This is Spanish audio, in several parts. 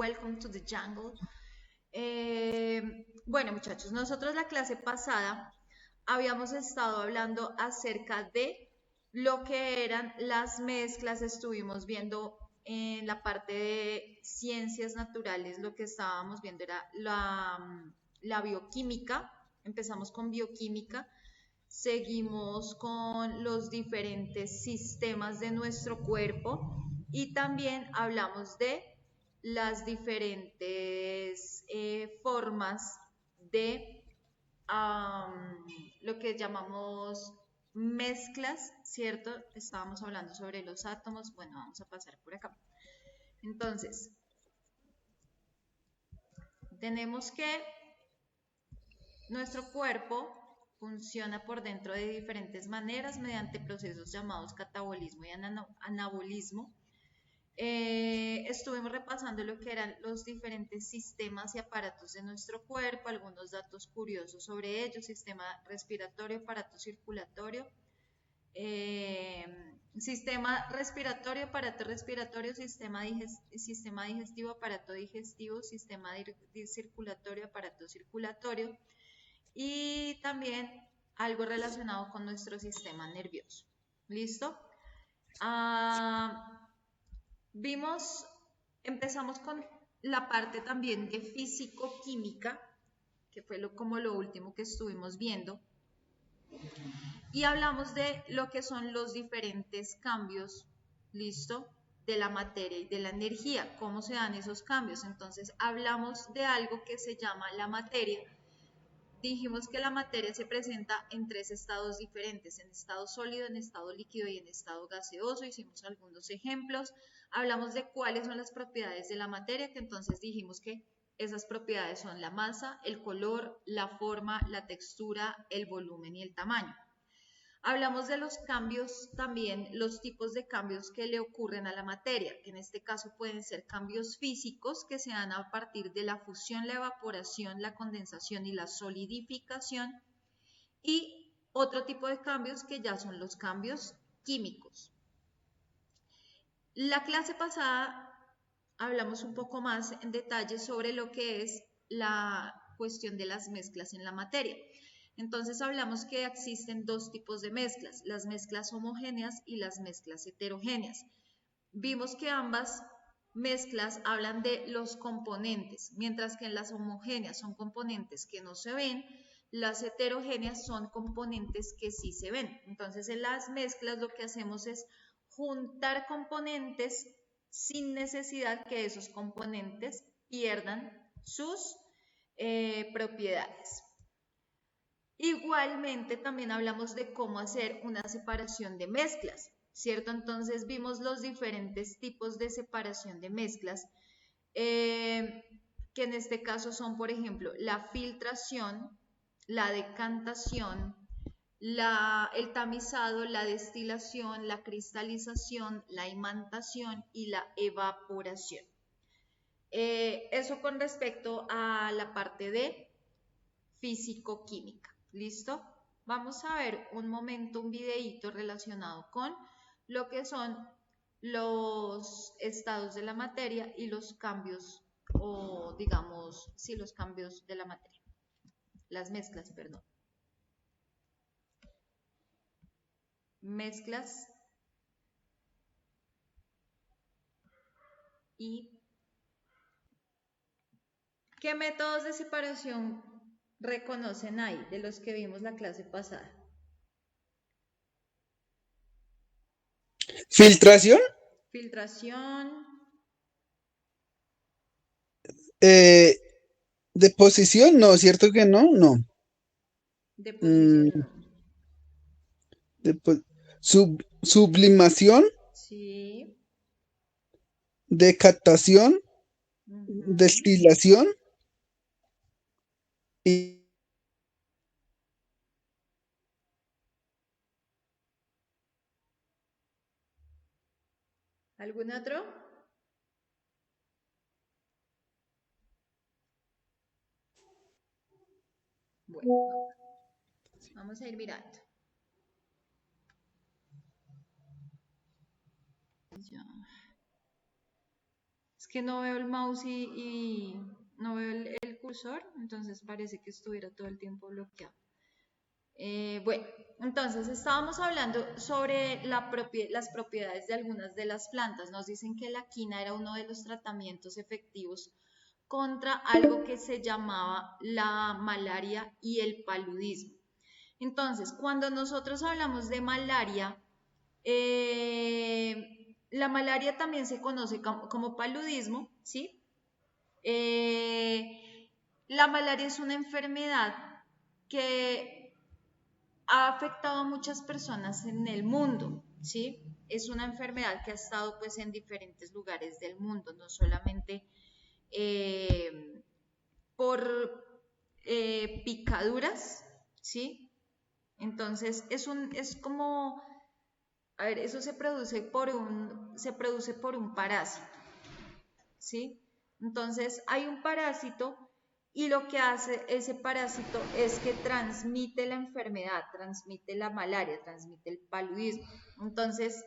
welcome to the jungle. Bueno, muchachos, nosotros la clase pasada habíamos estado hablando acerca de lo que eran las mezclas, estuvimos viendo en la parte de ciencias naturales, lo que estábamos viendo era la bioquímica, empezamos con bioquímica, seguimos con los diferentes sistemas de nuestro cuerpo y también hablamos de las diferentes formas de lo que llamamos mezclas, ¿cierto? Estábamos hablando sobre los átomos. Bueno, vamos a pasar por acá. Entonces, tenemos que nuestro cuerpo funciona por dentro de diferentes maneras mediante procesos llamados catabolismo y anabolismo. Estuvimos repasando lo que eran los diferentes sistemas y aparatos de nuestro cuerpo, algunos datos curiosos sobre ellos: sistema respiratorio, aparato circulatorio, sistema respiratorio, aparato respiratorio, sistema digestivo, aparato digestivo, sistema circulatorio, aparato circulatorio, y también algo relacionado con nuestro sistema nervioso. ¿Listo? Empezamos con la parte también de físico-química, que fue como lo último que estuvimos viendo, y hablamos de lo que son los diferentes cambios, ¿listo?, de la materia y de la energía, cómo se dan esos cambios. Entonces hablamos de algo que se llama la materia. Dijimos que la materia se presenta en tres estados diferentes: en estado sólido, en estado líquido y en estado gaseoso. Hicimos algunos ejemplos, hablamos de cuáles son las propiedades de la materia, que entonces dijimos que esas propiedades son la masa, el color, la forma, la textura, el volumen y el tamaño. Hablamos de los cambios también, los tipos de cambios que le ocurren a la materia, que en este caso pueden ser cambios físicos que se dan a partir de la fusión, la evaporación, la condensación y la solidificación, y otro tipo de cambios que ya son los cambios químicos. La clase pasada hablamos un poco más en detalle sobre lo que es la cuestión de las mezclas en la materia. Entonces hablamos que existen dos tipos de mezclas: las mezclas homogéneas y las mezclas heterogéneas. Vimos que ambas mezclas hablan de los componentes, mientras que en las homogéneas son componentes que no se ven, las heterogéneas son componentes que sí se ven. Entonces en las mezclas lo que hacemos es juntar componentes sin necesidad que esos componentes pierdan sus propiedades. Igualmente también hablamos de cómo hacer una separación de mezclas, ¿cierto? Entonces vimos los diferentes tipos de separación de mezclas, que en este caso son, por ejemplo, la filtración, la decantación, el tamizado, la destilación, la cristalización, la imantación y la evaporación. Eso con respecto a la parte de físico-química. ¿Listo? Vamos a ver un momento un videíto relacionado con lo que son los estados de la materia y los cambios, o digamos, sí, los cambios de la materia, las mezclas, perdón. Mezclas y ¿qué métodos de separación reconocen ahí de los que vimos la clase pasada? Filtración, Filtración, deposición, no, ¿cierto que no? No. deposición, Mm, depo- sublimación, sí. decatación, Ujú. destilación y ¿Algún otro? Bueno, vamos a ir mirando. Ya. que no veo el mouse y no veo el cursor, entonces parece que estuviera todo el tiempo bloqueado. Bueno, entonces estábamos hablando sobre las propiedades de algunas de las plantas. Nos dicen que la quina era uno de los tratamientos efectivos contra algo que se llamaba la malaria y el paludismo. Entonces, cuando nosotros hablamos de malaria, la malaria también se conoce como paludismo, ¿sí? La malaria es una enfermedad que ha afectado a muchas personas en el mundo, ¿sí? Es una enfermedad que ha estado pues en diferentes lugares del mundo, no solamente por picaduras, ¿sí? Entonces es como, a ver, eso se produce por un parásito, ¿sí? Entonces hay un parásito y lo que hace ese parásito es que transmite la enfermedad, transmite la malaria, transmite el paludismo. Entonces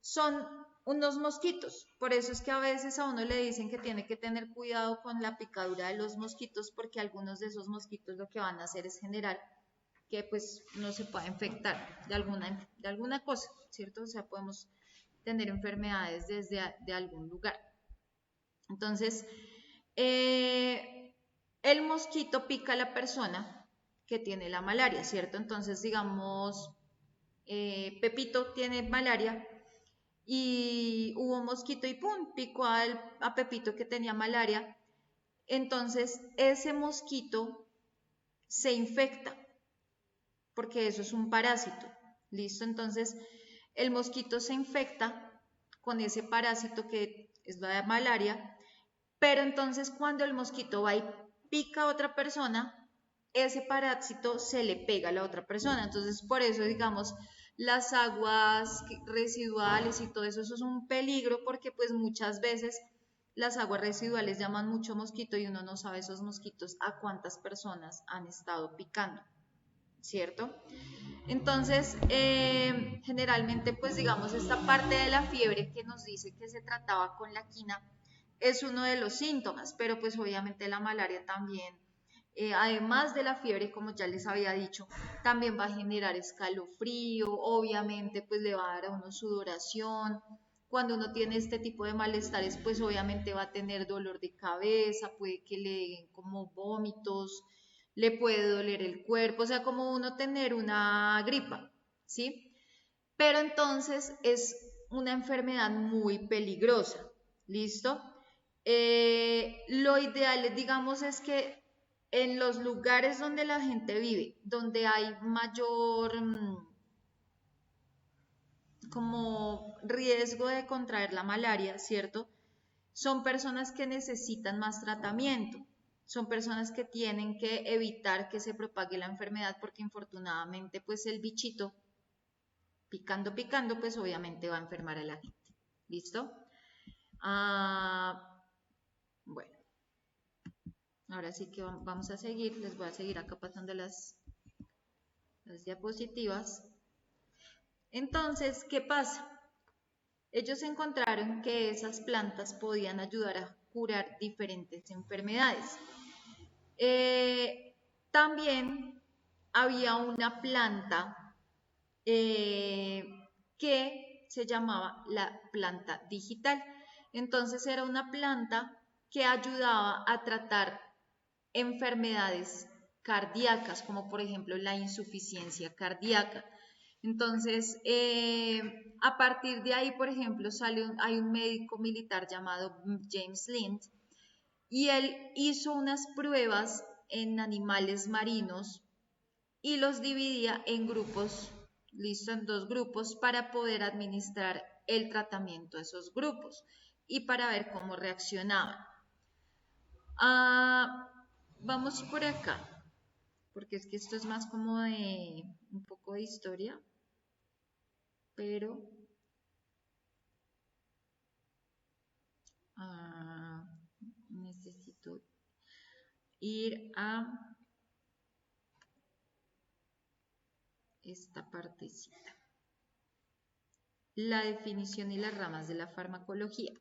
son unos mosquitos, por eso es que a veces a uno le dicen que tiene que tener cuidado con la picadura de los mosquitos porque algunos de esos mosquitos lo que van a hacer es generar que pues no se pueda infectar de alguna cosa, ¿cierto? O sea, podemos tener enfermedades de algún lugar. Entonces, el mosquito pica a la persona que tiene la malaria, ¿cierto? Entonces, digamos, Pepito tiene malaria y hubo un mosquito y ¡pum! Picó a Pepito que tenía malaria. Entonces, ese mosquito se infecta porque eso es un parásito. ¿Listo? Entonces, el mosquito se infecta con ese parásito que es la malaria, pero entonces cuando el mosquito va y pica a otra persona, ese parásito se le pega a la otra persona. Entonces, por eso, digamos, las aguas residuales y todo eso, eso es un peligro porque pues muchas veces las aguas residuales llaman mucho mosquito y uno no sabe esos mosquitos a cuántas personas han estado picando, ¿cierto? Entonces, generalmente, pues digamos, esta parte de la fiebre que nos dice que se trataba con la quina es uno de los síntomas, pero pues obviamente la malaria también, además de la fiebre, como ya les había dicho, también va a generar escalofrío, obviamente pues le va a dar a uno sudoración. Cuando uno tiene este tipo de malestares, pues obviamente va a tener dolor de cabeza, puede que le den como vómitos, le puede doler el cuerpo, o sea, como uno tener una gripa, ¿sí? Pero entonces es una enfermedad muy peligrosa, ¿listo? Lo ideal, digamos, es que en los lugares donde la gente vive, donde hay mayor como riesgo de contraer la malaria, ¿cierto? Son personas que necesitan más tratamiento, son personas que tienen que evitar que se propague la enfermedad porque infortunadamente pues el bichito picando, picando, pues obviamente va a enfermar a la gente. ¿Listo? Bueno, ahora sí que vamos a seguir, les voy a seguir acá pasando las diapositivas. Entonces, ¿qué pasa? Ellos encontraron que esas plantas podían ayudar a curar diferentes enfermedades. También había una planta que se llamaba la planta digital. Entonces era una planta que ayudaba a tratar enfermedades cardíacas, como por ejemplo la insuficiencia cardíaca. Entonces, a partir de ahí, por ejemplo, hay un médico militar llamado James Lind y él hizo unas pruebas en animales marinos y los dividía en grupos, listo, en dos grupos para poder administrar el tratamiento a esos grupos y para ver cómo reaccionaban. Vamos por acá, porque es que esto es más como de un poco de historia, pero necesito ir a esta partecita. La definición y las ramas de la farmacología.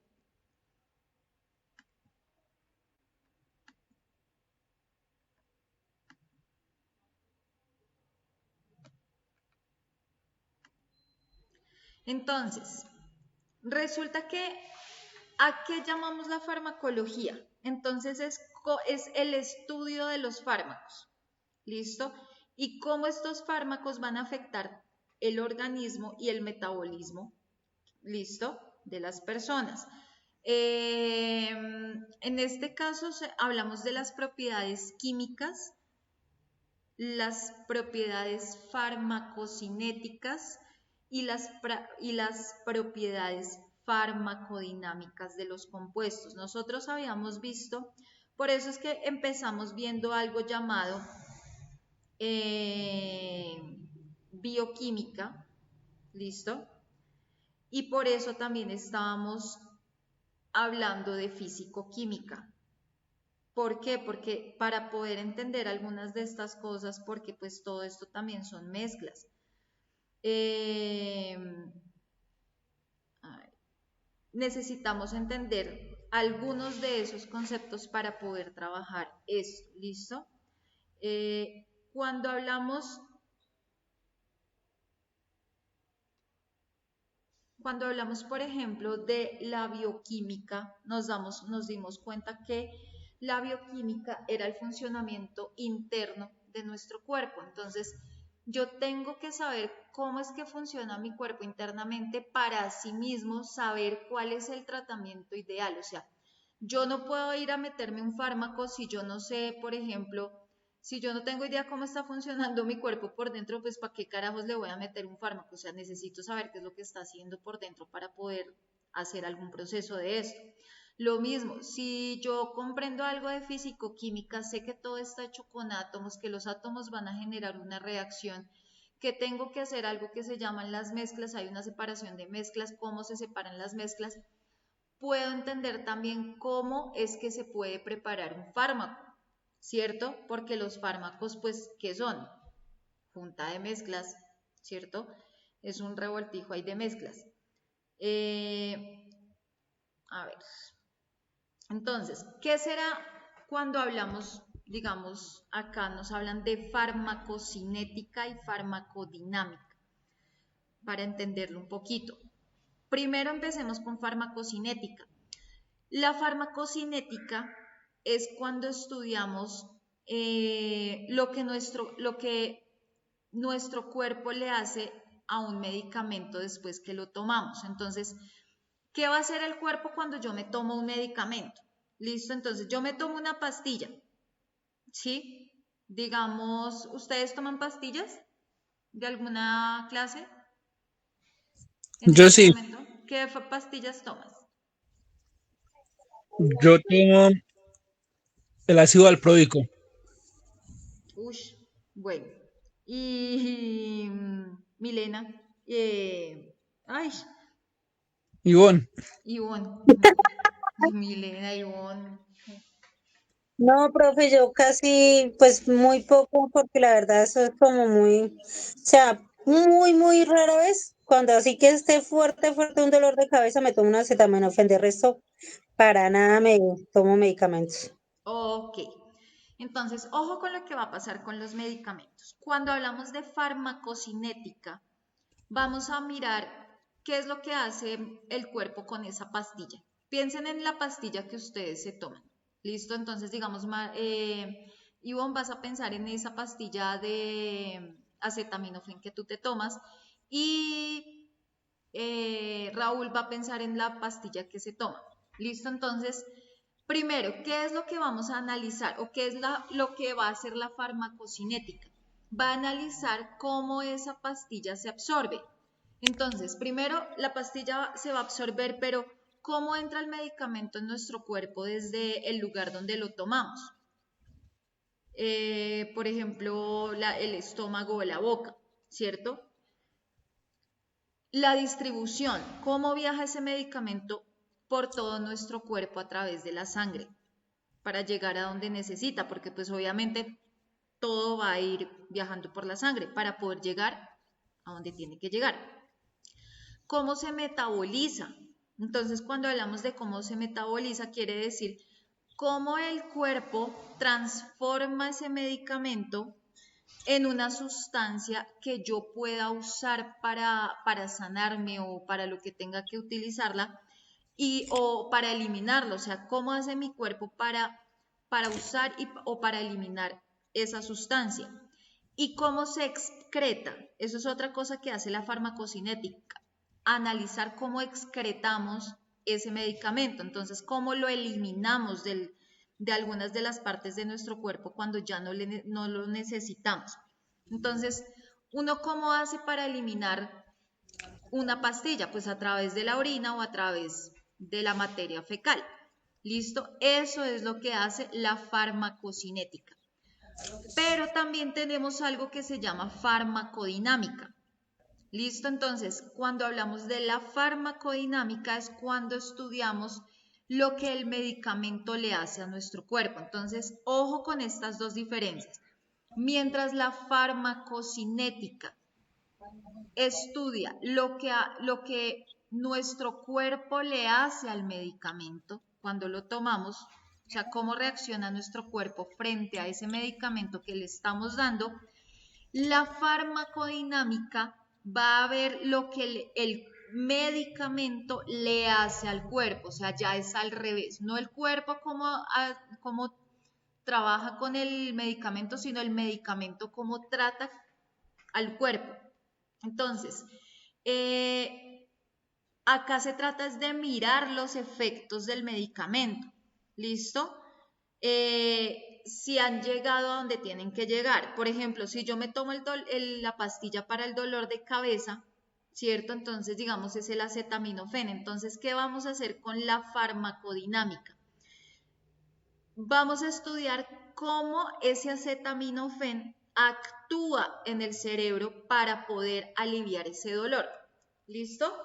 Entonces, resulta que, ¿a qué llamamos la farmacología? Entonces es el estudio de los fármacos, ¿listo? Y cómo estos fármacos van a afectar el organismo y el metabolismo, ¿listo? De las personas. En este caso hablamos de las propiedades químicas, las propiedades farmacocinéticas y las propiedades farmacodinámicas de los compuestos. Nosotros habíamos visto, por eso es que empezamos viendo algo llamado bioquímica, ¿listo? Y por eso también estábamos hablando de físico-química. ¿Por qué? Porque para poder entender algunas de estas cosas, porque pues todo esto también son mezclas. Necesitamos entender algunos de esos conceptos para poder trabajar esto, ¿listo? Cuando hablamos, por ejemplo, de la bioquímica, nos dimos cuenta que la bioquímica era el funcionamiento interno de nuestro cuerpo. Entonces, yo tengo que saber cómo es que funciona mi cuerpo internamente para así mismo saber cuál es el tratamiento ideal. O sea, yo no puedo ir a meterme un fármaco si yo no sé, por ejemplo, si yo no tengo idea cómo está funcionando mi cuerpo por dentro, pues ¿para qué carajos le voy a meter un fármaco? O sea, necesito saber qué es lo que está haciendo por dentro para poder hacer algún proceso de esto. Lo mismo, si yo comprendo algo de físico-química, sé que todo está hecho con átomos, que los átomos van a generar una reacción, que tengo que hacer algo que se llaman las mezclas, hay una separación de mezclas, cómo se separan las mezclas, puedo entender también cómo es que se puede preparar un fármaco, ¿cierto? Porque los fármacos, pues, ¿qué son? Junta de mezclas, ¿cierto? Es un revoltijo ahí de mezclas. A ver, entonces, ¿qué será cuando hablamos, digamos, acá nos hablan de farmacocinética y farmacodinámica? Para entenderlo un poquito. Primero empecemos con farmacocinética. La farmacocinética es cuando estudiamos lo que nuestro cuerpo le hace a un medicamento después que lo tomamos. Entonces, ¿qué va a hacer el cuerpo cuando yo me tomo un medicamento? Listo, entonces yo me tomo una pastilla, ¿sí? Digamos, ¿ustedes toman pastillas de alguna clase en Yo este sí, momento? ¿Qué pastillas tomas? yo tomo el ácido valproico. Ush, bueno. Y Milena, ay, Ivonne, Ivonne, Milena, Ivonne. No, profe, yo casi, pues muy poco, porque la verdad eso es como muy, o sea, muy rara vez, cuando así que esté fuerte un dolor de cabeza, me tomo una acetaminofén, de resto, para nada me tomo medicamentos. Ok, entonces, ojo con lo que va a pasar con los medicamentos. Cuando hablamos de farmacocinética, vamos a mirar qué es lo que hace el cuerpo con esa pastilla. Piensen en la pastilla que ustedes se toman. ¿Listo? Entonces, digamos, Ivonne, vas a pensar en esa pastilla de acetaminofén que tú te tomas y Raúl va a pensar en la pastilla que se toma. ¿Listo? Entonces, primero, ¿qué es lo que vamos a analizar o qué es lo que va a hacer la farmacocinética? Va a analizar cómo esa pastilla se absorbe. Entonces, primero la pastilla se va a absorber, pero ¿cómo entra el medicamento en nuestro cuerpo desde el lugar donde lo tomamos? Por ejemplo, el estómago o la boca, ¿cierto? La distribución, ¿cómo viaja ese medicamento por todo nuestro cuerpo a través de la sangre para llegar a donde necesita? Porque pues obviamente todo va a ir viajando por la sangre para poder llegar a donde tiene que llegar. ¿Cómo se metaboliza? Entonces, cuando hablamos de cómo se metaboliza, quiere decir cómo el cuerpo transforma ese medicamento en una sustancia que yo pueda usar para sanarme o para lo que tenga que utilizarla o para eliminarlo. O sea, cómo hace mi cuerpo para usar o para eliminar esa sustancia. Y cómo se excreta. Eso es otra cosa que hace la farmacocinética. Analizar cómo excretamos ese medicamento. Entonces, cómo lo eliminamos de algunas de las partes de nuestro cuerpo cuando ya no lo necesitamos. Entonces, ¿uno cómo hace para eliminar una pastilla? Pues a través de la orina o a través de la materia fecal. ¿Listo? Eso es lo que hace la farmacocinética. Pero también tenemos algo que se llama farmacodinámica. ¿Listo? Entonces, cuando hablamos de la farmacodinámica es cuando estudiamos lo que el medicamento le hace a nuestro cuerpo. Entonces, ojo con estas dos diferencias. Mientras la farmacocinética estudia lo que nuestro cuerpo le hace al medicamento cuando lo tomamos, o sea, cómo reacciona nuestro cuerpo frente a ese medicamento que le estamos dando, la farmacodinámica va a ver lo que el medicamento le hace al cuerpo, o sea, ya es al revés, no el cuerpo como trabaja con el medicamento, sino el medicamento cómo trata al cuerpo. Entonces, acá se trata de mirar los efectos del medicamento, ¿listo? Si han llegado a donde tienen que llegar. Por ejemplo, si yo me tomo la pastilla para el dolor de cabeza, ¿cierto? Entonces, digamos, es el acetaminofén. Entonces, ¿qué vamos a hacer con la farmacodinámica? Vamos a estudiar cómo ese acetaminofén actúa en el cerebro para poder aliviar ese dolor. ¿Listo?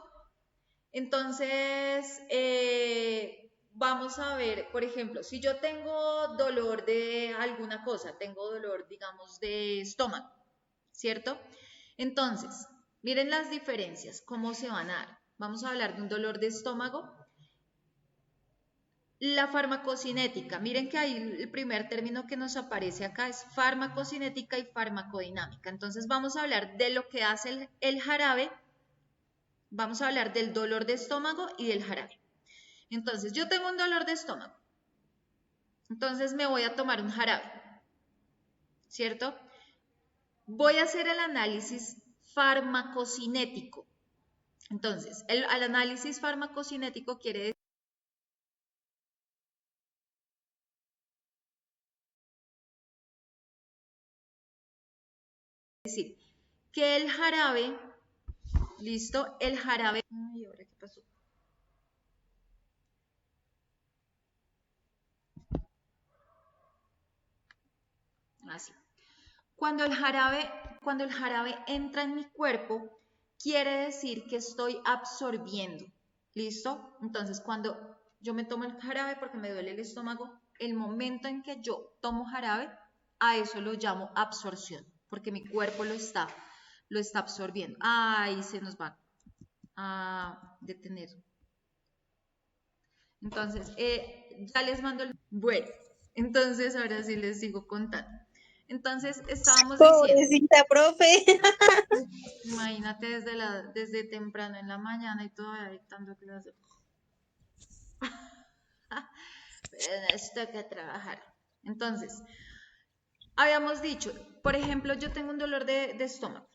Entonces, vamos a ver, por ejemplo, si yo tengo dolor de alguna cosa, tengo dolor, digamos, de estómago, ¿cierto? Entonces, miren las diferencias, cómo se van a dar. Vamos a hablar de un dolor de estómago. La farmacocinética, miren que ahí el primer término que nos aparece acá es farmacocinética y farmacodinámica. Entonces vamos a hablar de lo que hace el jarabe, vamos a hablar del dolor de estómago y del jarabe. Entonces yo tengo un dolor de estómago, entonces me voy a tomar un jarabe, ¿cierto? Voy a hacer el análisis farmacocinético. Entonces, el análisis farmacocinético quiere decir que el jarabe, listo, el jarabe, ay, ¿ahora qué pasó? Así. Cuando el jarabe entra en mi cuerpo, quiere decir que estoy absorbiendo, ¿listo? Entonces, cuando yo me tomo el jarabe porque me duele el estómago, el momento en que yo tomo jarabe, a eso lo llamo absorción, porque mi cuerpo lo está absorbiendo. Ay, se nos va a detener. Entonces, ya les mando el... Bueno, entonces ahora sí les sigo contando. Entonces, estábamos diciendo... Pobrecita, profe. Imagínate desde temprano en la mañana y todavía dictando clases. Pero esto hay que trabajar. Entonces, habíamos dicho, por ejemplo, yo tengo un dolor de estómago,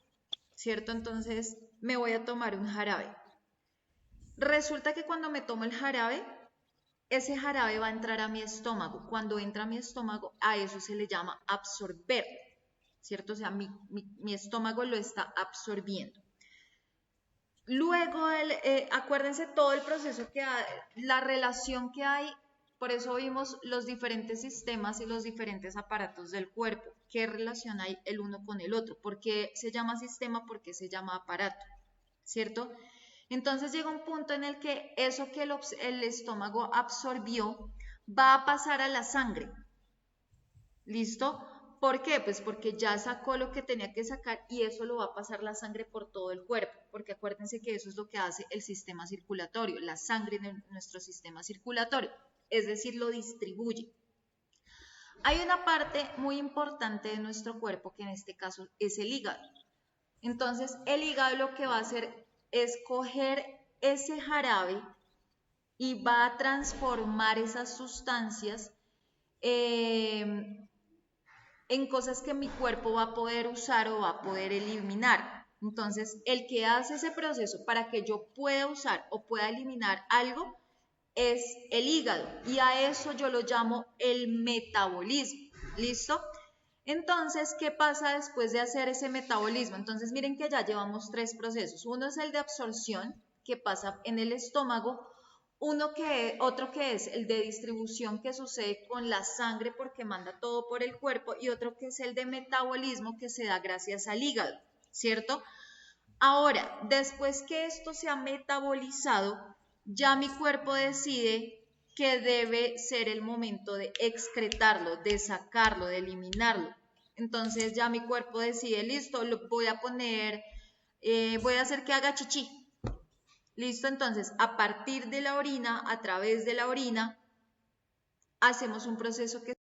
¿cierto? Entonces, me voy a tomar un jarabe. Resulta que cuando me tomo el jarabe, ese jarabe va a entrar a mi estómago. Cuando entra a mi estómago, a eso se le llama absorber, ¿cierto? O sea, mi estómago lo está absorbiendo. Luego, acuérdense todo el proceso que hay, la relación que hay, por eso vimos los diferentes sistemas y los diferentes aparatos del cuerpo, qué relación hay el uno con el otro, por qué se llama sistema, por qué se llama aparato, ¿cierto? Entonces llega un punto en el que eso que el estómago absorbió va a pasar a la sangre, ¿listo? ¿Por qué? Pues porque ya sacó lo que tenía que sacar y eso lo va a pasar la sangre por todo el cuerpo, porque acuérdense que eso es lo que hace el sistema circulatorio, la sangre en nuestro sistema circulatorio, es decir, lo distribuye. hay una parte muy importante de nuestro cuerpo que en este caso es el hígado. Entonces, el hígado lo que va a hacer es coger ese jarabe y va a transformar esas sustancias en cosas que mi cuerpo va a poder usar o va a poder eliminar. Entonces, el que hace ese proceso para que yo pueda usar o pueda eliminar algo es el hígado, y a eso yo lo llamo el metabolismo. ¿Listo? Entonces, ¿qué pasa después de hacer ese metabolismo? Entonces, miren que ya llevamos 3 procesos. Uno es el de absorción, que pasa en el estómago. Otro que es el de distribución, que sucede con la sangre porque manda todo por el cuerpo, y otro que es el de metabolismo, que se da gracias al hígado, ¿cierto? Ahora, después que esto se ha metabolizado, ya mi cuerpo decide que debe ser el momento de excretarlo, de sacarlo, de eliminarlo. Entonces ya mi cuerpo decide, listo, lo voy a poner, voy a hacer que haga chichi. Listo, entonces a partir de la orina, a través de la orina, hacemos un proceso que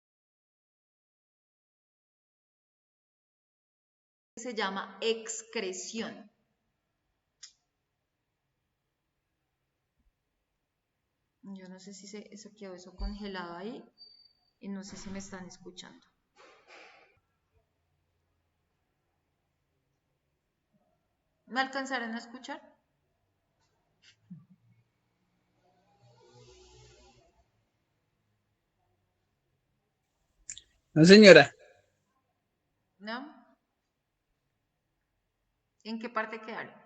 se llama excreción. Yo no sé si eso quedó eso congelado ahí y no sé si me están escuchando. ¿Me alcanzaron a escuchar? No, señora. ¿No? ¿En qué parte quedaron?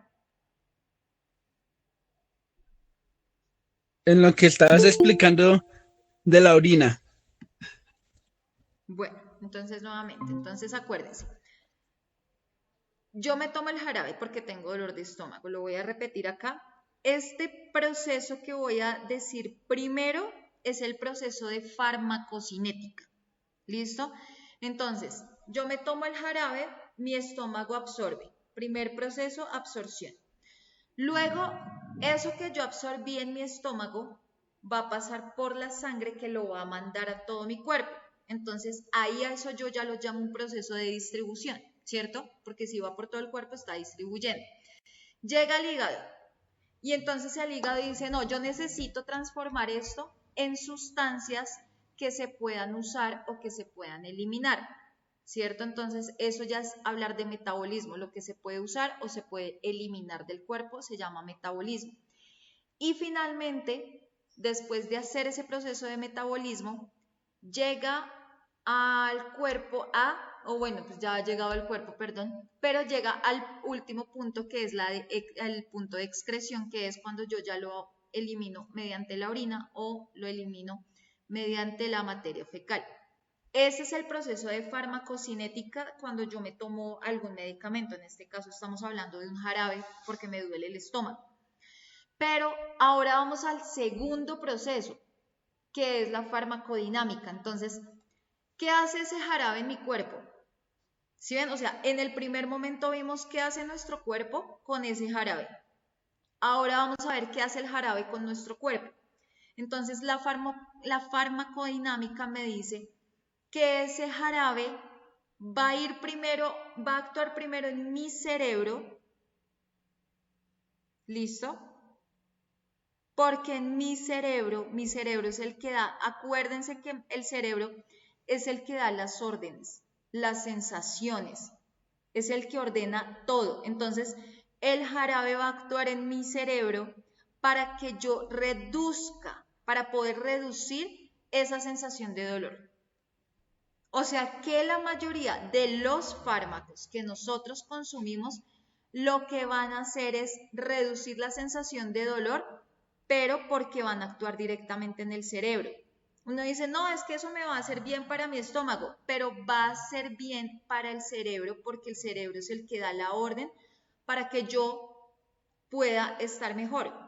En lo que estabas explicando de la orina. Bueno, entonces nuevamente, entonces acuérdense. Yo me tomo el jarabe porque tengo dolor de estómago, lo voy a repetir acá. Este proceso que voy a decir primero es el proceso de farmacocinética. ¿Listo? Entonces, yo me tomo el jarabe, mi estómago absorbe. Primer proceso, absorción. Luego, eso que yo absorbí en mi estómago va a pasar por la sangre, que lo va a mandar a todo mi cuerpo. Entonces, ahí a eso yo ya lo llamo un proceso de distribución, ¿cierto? Porque si va por todo el cuerpo, está distribuyendo. Llega al hígado, y entonces el hígado dice, no, yo necesito transformar esto en sustancias que se puedan usar o que se puedan eliminar, ¿cierto? Entonces eso ya es hablar de metabolismo. Lo que se puede usar o se puede eliminar del cuerpo se llama metabolismo. Y finalmente, después de hacer ese proceso de metabolismo, llega al cuerpo o bueno, pues ya ha llegado al cuerpo, perdón, pero llega al último punto, que es el punto de excreción, que es cuando yo ya lo elimino mediante la orina o lo elimino mediante la materia fecal. Ese es el proceso de farmacocinética cuando yo me tomo algún medicamento. En este caso estamos hablando de un jarabe porque me duele el estómago. Pero ahora vamos al segundo proceso, que es la farmacodinámica. Entonces, ¿qué hace ese jarabe en mi cuerpo? ¿Sí ven? O sea, en el primer momento vimos qué hace nuestro cuerpo con ese jarabe. Ahora vamos a ver qué hace el jarabe con nuestro cuerpo. Entonces, la farmacodinámica me dice que ese jarabe va a actuar primero en mi cerebro. ¿Listo? Porque en mi cerebro es el que da, acuérdense que el cerebro es el que da las órdenes, las sensaciones, es el que ordena todo. Entonces, el jarabe va a actuar en mi cerebro para que yo para poder reducir esa sensación de dolor. O sea que la mayoría de los fármacos que nosotros consumimos lo que van a hacer es reducir la sensación de dolor, pero porque van a actuar directamente en el cerebro. Uno dice, no, es que eso me va a hacer bien para mi estómago, pero va a ser bien para el cerebro porque el cerebro es el que da la orden para que yo pueda estar mejor.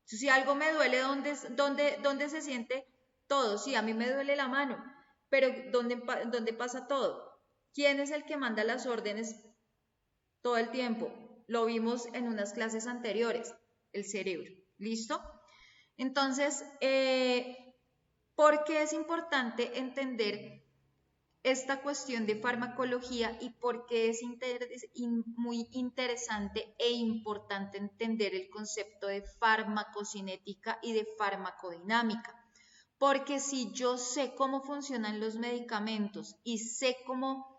Si algo me duele, ¿dónde se siente todo? Sí, a mí me duele la mano, pero ¿dónde pasa todo? ¿Quién es el que manda las órdenes todo el tiempo? Lo vimos en unas clases anteriores, el cerebro. ¿Listo? Entonces, ¿por qué es importante entender esta cuestión de farmacología y por qué es muy interesante e importante entender el concepto de farmacocinética y de farmacodinámica. Porque si yo sé cómo funcionan los medicamentos y sé cómo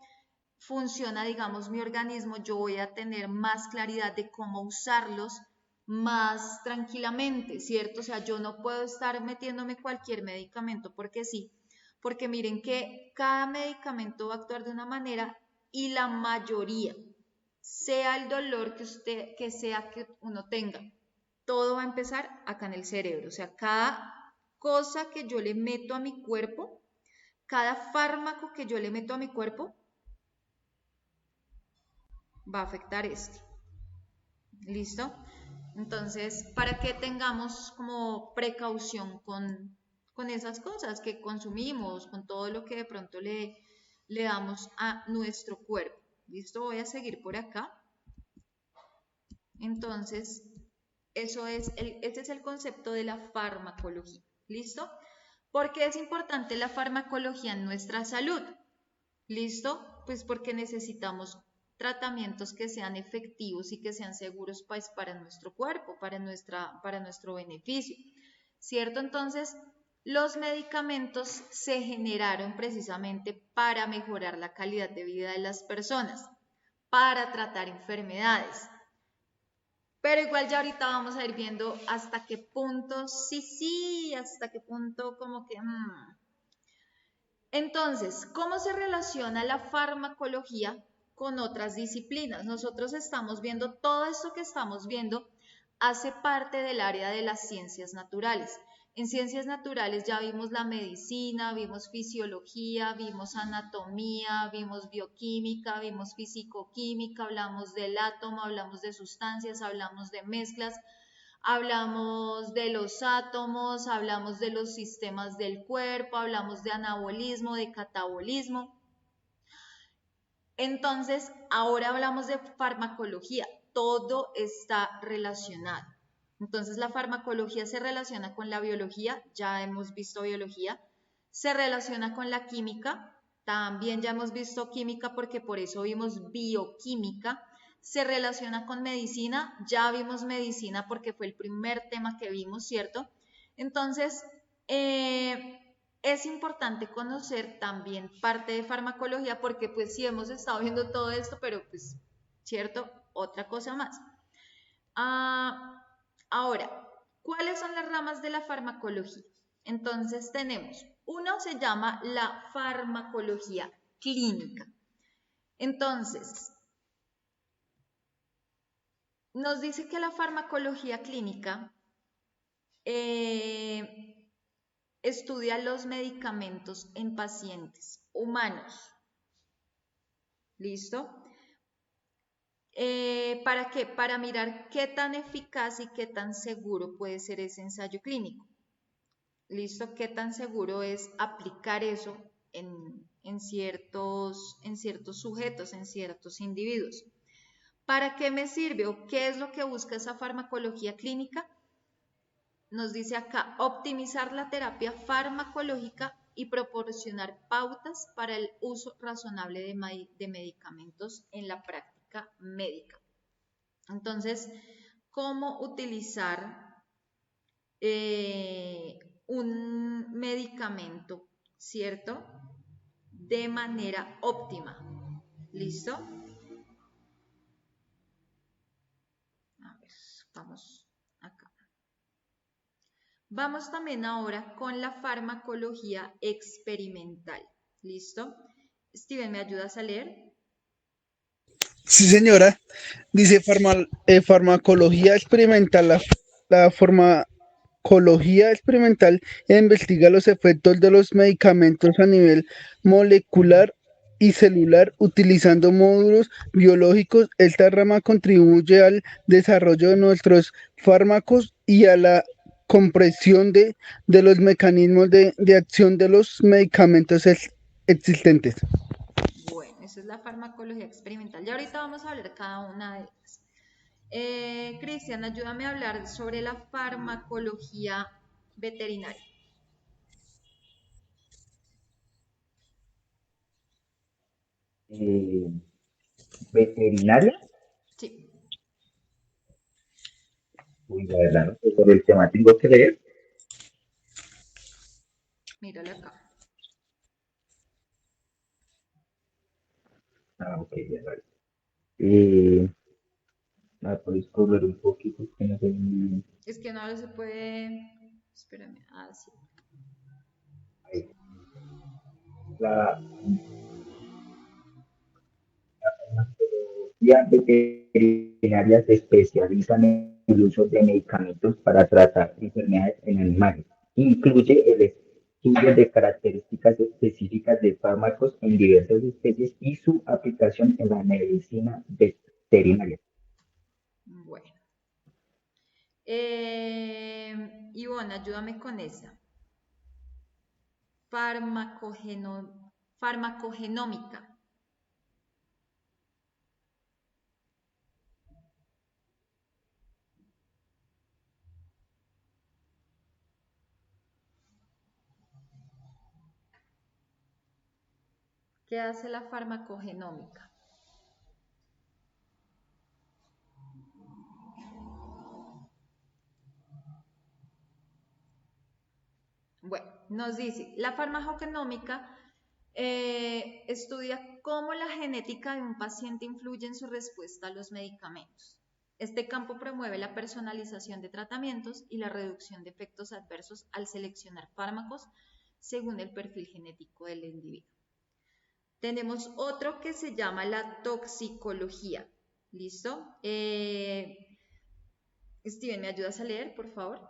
funciona, digamos, mi organismo, yo voy a tener más claridad de cómo usarlos más tranquilamente, ¿cierto? O sea, yo no puedo estar metiéndome cualquier medicamento porque sí, porque miren que cada medicamento va a actuar de una manera y la mayoría, sea el dolor que sea que uno tenga, todo va a empezar acá en el cerebro, o sea, cada cosa que yo le meto a mi cuerpo, cada fármaco que yo le meto a mi cuerpo, va a afectar este. ¿Listo? Entonces, para que tengamos como precaución con esas cosas que consumimos, con todo lo que de pronto le damos a nuestro cuerpo. ¿Listo? Voy a seguir por acá. Entonces, ese es el concepto de la farmacología. ¿Listo? ¿Por qué es importante la farmacología en nuestra salud? ¿Listo? Pues porque necesitamos tratamientos que sean efectivos y que sean seguros pues, para nuestro cuerpo, para nuestro beneficio, ¿cierto? Entonces, los medicamentos se generaron precisamente para mejorar la calidad de vida de las personas, para tratar enfermedades. Pero igual ya ahorita vamos a ir viendo hasta qué punto sí, hasta qué punto como que... Entonces, ¿cómo se relaciona la farmacología con otras disciplinas? Nosotros estamos viendo, todo esto que estamos viendo hace parte del área de las ciencias naturales. En ciencias naturales ya vimos la medicina, vimos fisiología, vimos anatomía, vimos bioquímica, vimos fisicoquímica, hablamos del átomo, hablamos de sustancias, hablamos de mezclas, hablamos de los átomos, hablamos de los sistemas del cuerpo, hablamos de anabolismo, de catabolismo. Entonces, ahora hablamos de farmacología, todo está relacionado. Entonces, la farmacología se relaciona con la biología, ya hemos visto biología, se relaciona con la química, también ya hemos visto química porque por eso vimos bioquímica, se relaciona con medicina, ya vimos medicina porque fue el primer tema que vimos, ¿cierto? Entonces, es importante conocer también parte de farmacología porque pues sí hemos estado viendo todo esto, pero pues, ¿cierto? Otra cosa más. Ahora, ¿cuáles son las ramas de la farmacología? Entonces tenemos, uno se llama la farmacología clínica. Entonces, nos dice que la farmacología clínica estudia los medicamentos en pacientes humanos. ¿Listo? ¿Para qué? Para mirar qué tan eficaz y qué tan seguro puede ser ese ensayo clínico. ¿Listo? ¿Qué tan seguro es aplicar eso en ciertos sujetos, en ciertos individuos? ¿Para qué me sirve o qué es lo que busca esa farmacología clínica? Nos dice acá, optimizar la terapia farmacológica y proporcionar pautas para el uso razonable de medicamentos en la práctica médica. Entonces, ¿cómo utilizar un medicamento, ¿cierto? De manera óptima. ¿Listo? A ver, vamos acá. Vamos también ahora con la farmacología experimental. ¿Listo? Steven, ¿me ayudas a leer? Sí, señora. Dice farmacología experimental. La farmacología experimental investiga los efectos de los medicamentos a nivel molecular y celular utilizando módulos biológicos. Esta rama contribuye al desarrollo de nuestros fármacos y a la comprensión de los mecanismos de acción de los medicamentos existentes. Bueno, esa es la farmacología experimental. Y ahorita vamos a hablar cada una de ellas. Cristian, ayúdame a hablar sobre la farmacología veterinaria. eh, veterinaria. Sí, Uy, la verdad, no sé sobre el tema, tengo que leer. mírale acá. Ah, ok, ya vale. Eh, puedes correr un poquito, que no sé muy bien. Es que no se puede. Espérame. Ah, sí. Ahí. La farmacología veterinaria se especializa en el uso de medicamentos para tratar enfermedades en animales. Incluye el estudio de características específicas de fármacos en diversas especies y su aplicación en la medicina veterinaria. Bueno. Ivonne, ayúdame con esa. Farmacogenómica. ¿Qué hace la farmacogenómica? Bueno, nos dice, la farmacogenómica estudia cómo la genética de un paciente influye en su respuesta a los medicamentos. Este campo promueve la personalización de tratamientos y la reducción de efectos adversos al seleccionar fármacos según el perfil genético del individuo. Tenemos otro que se llama la toxicología. ¿Listo? Steven, ¿me ayudas a leer, por favor?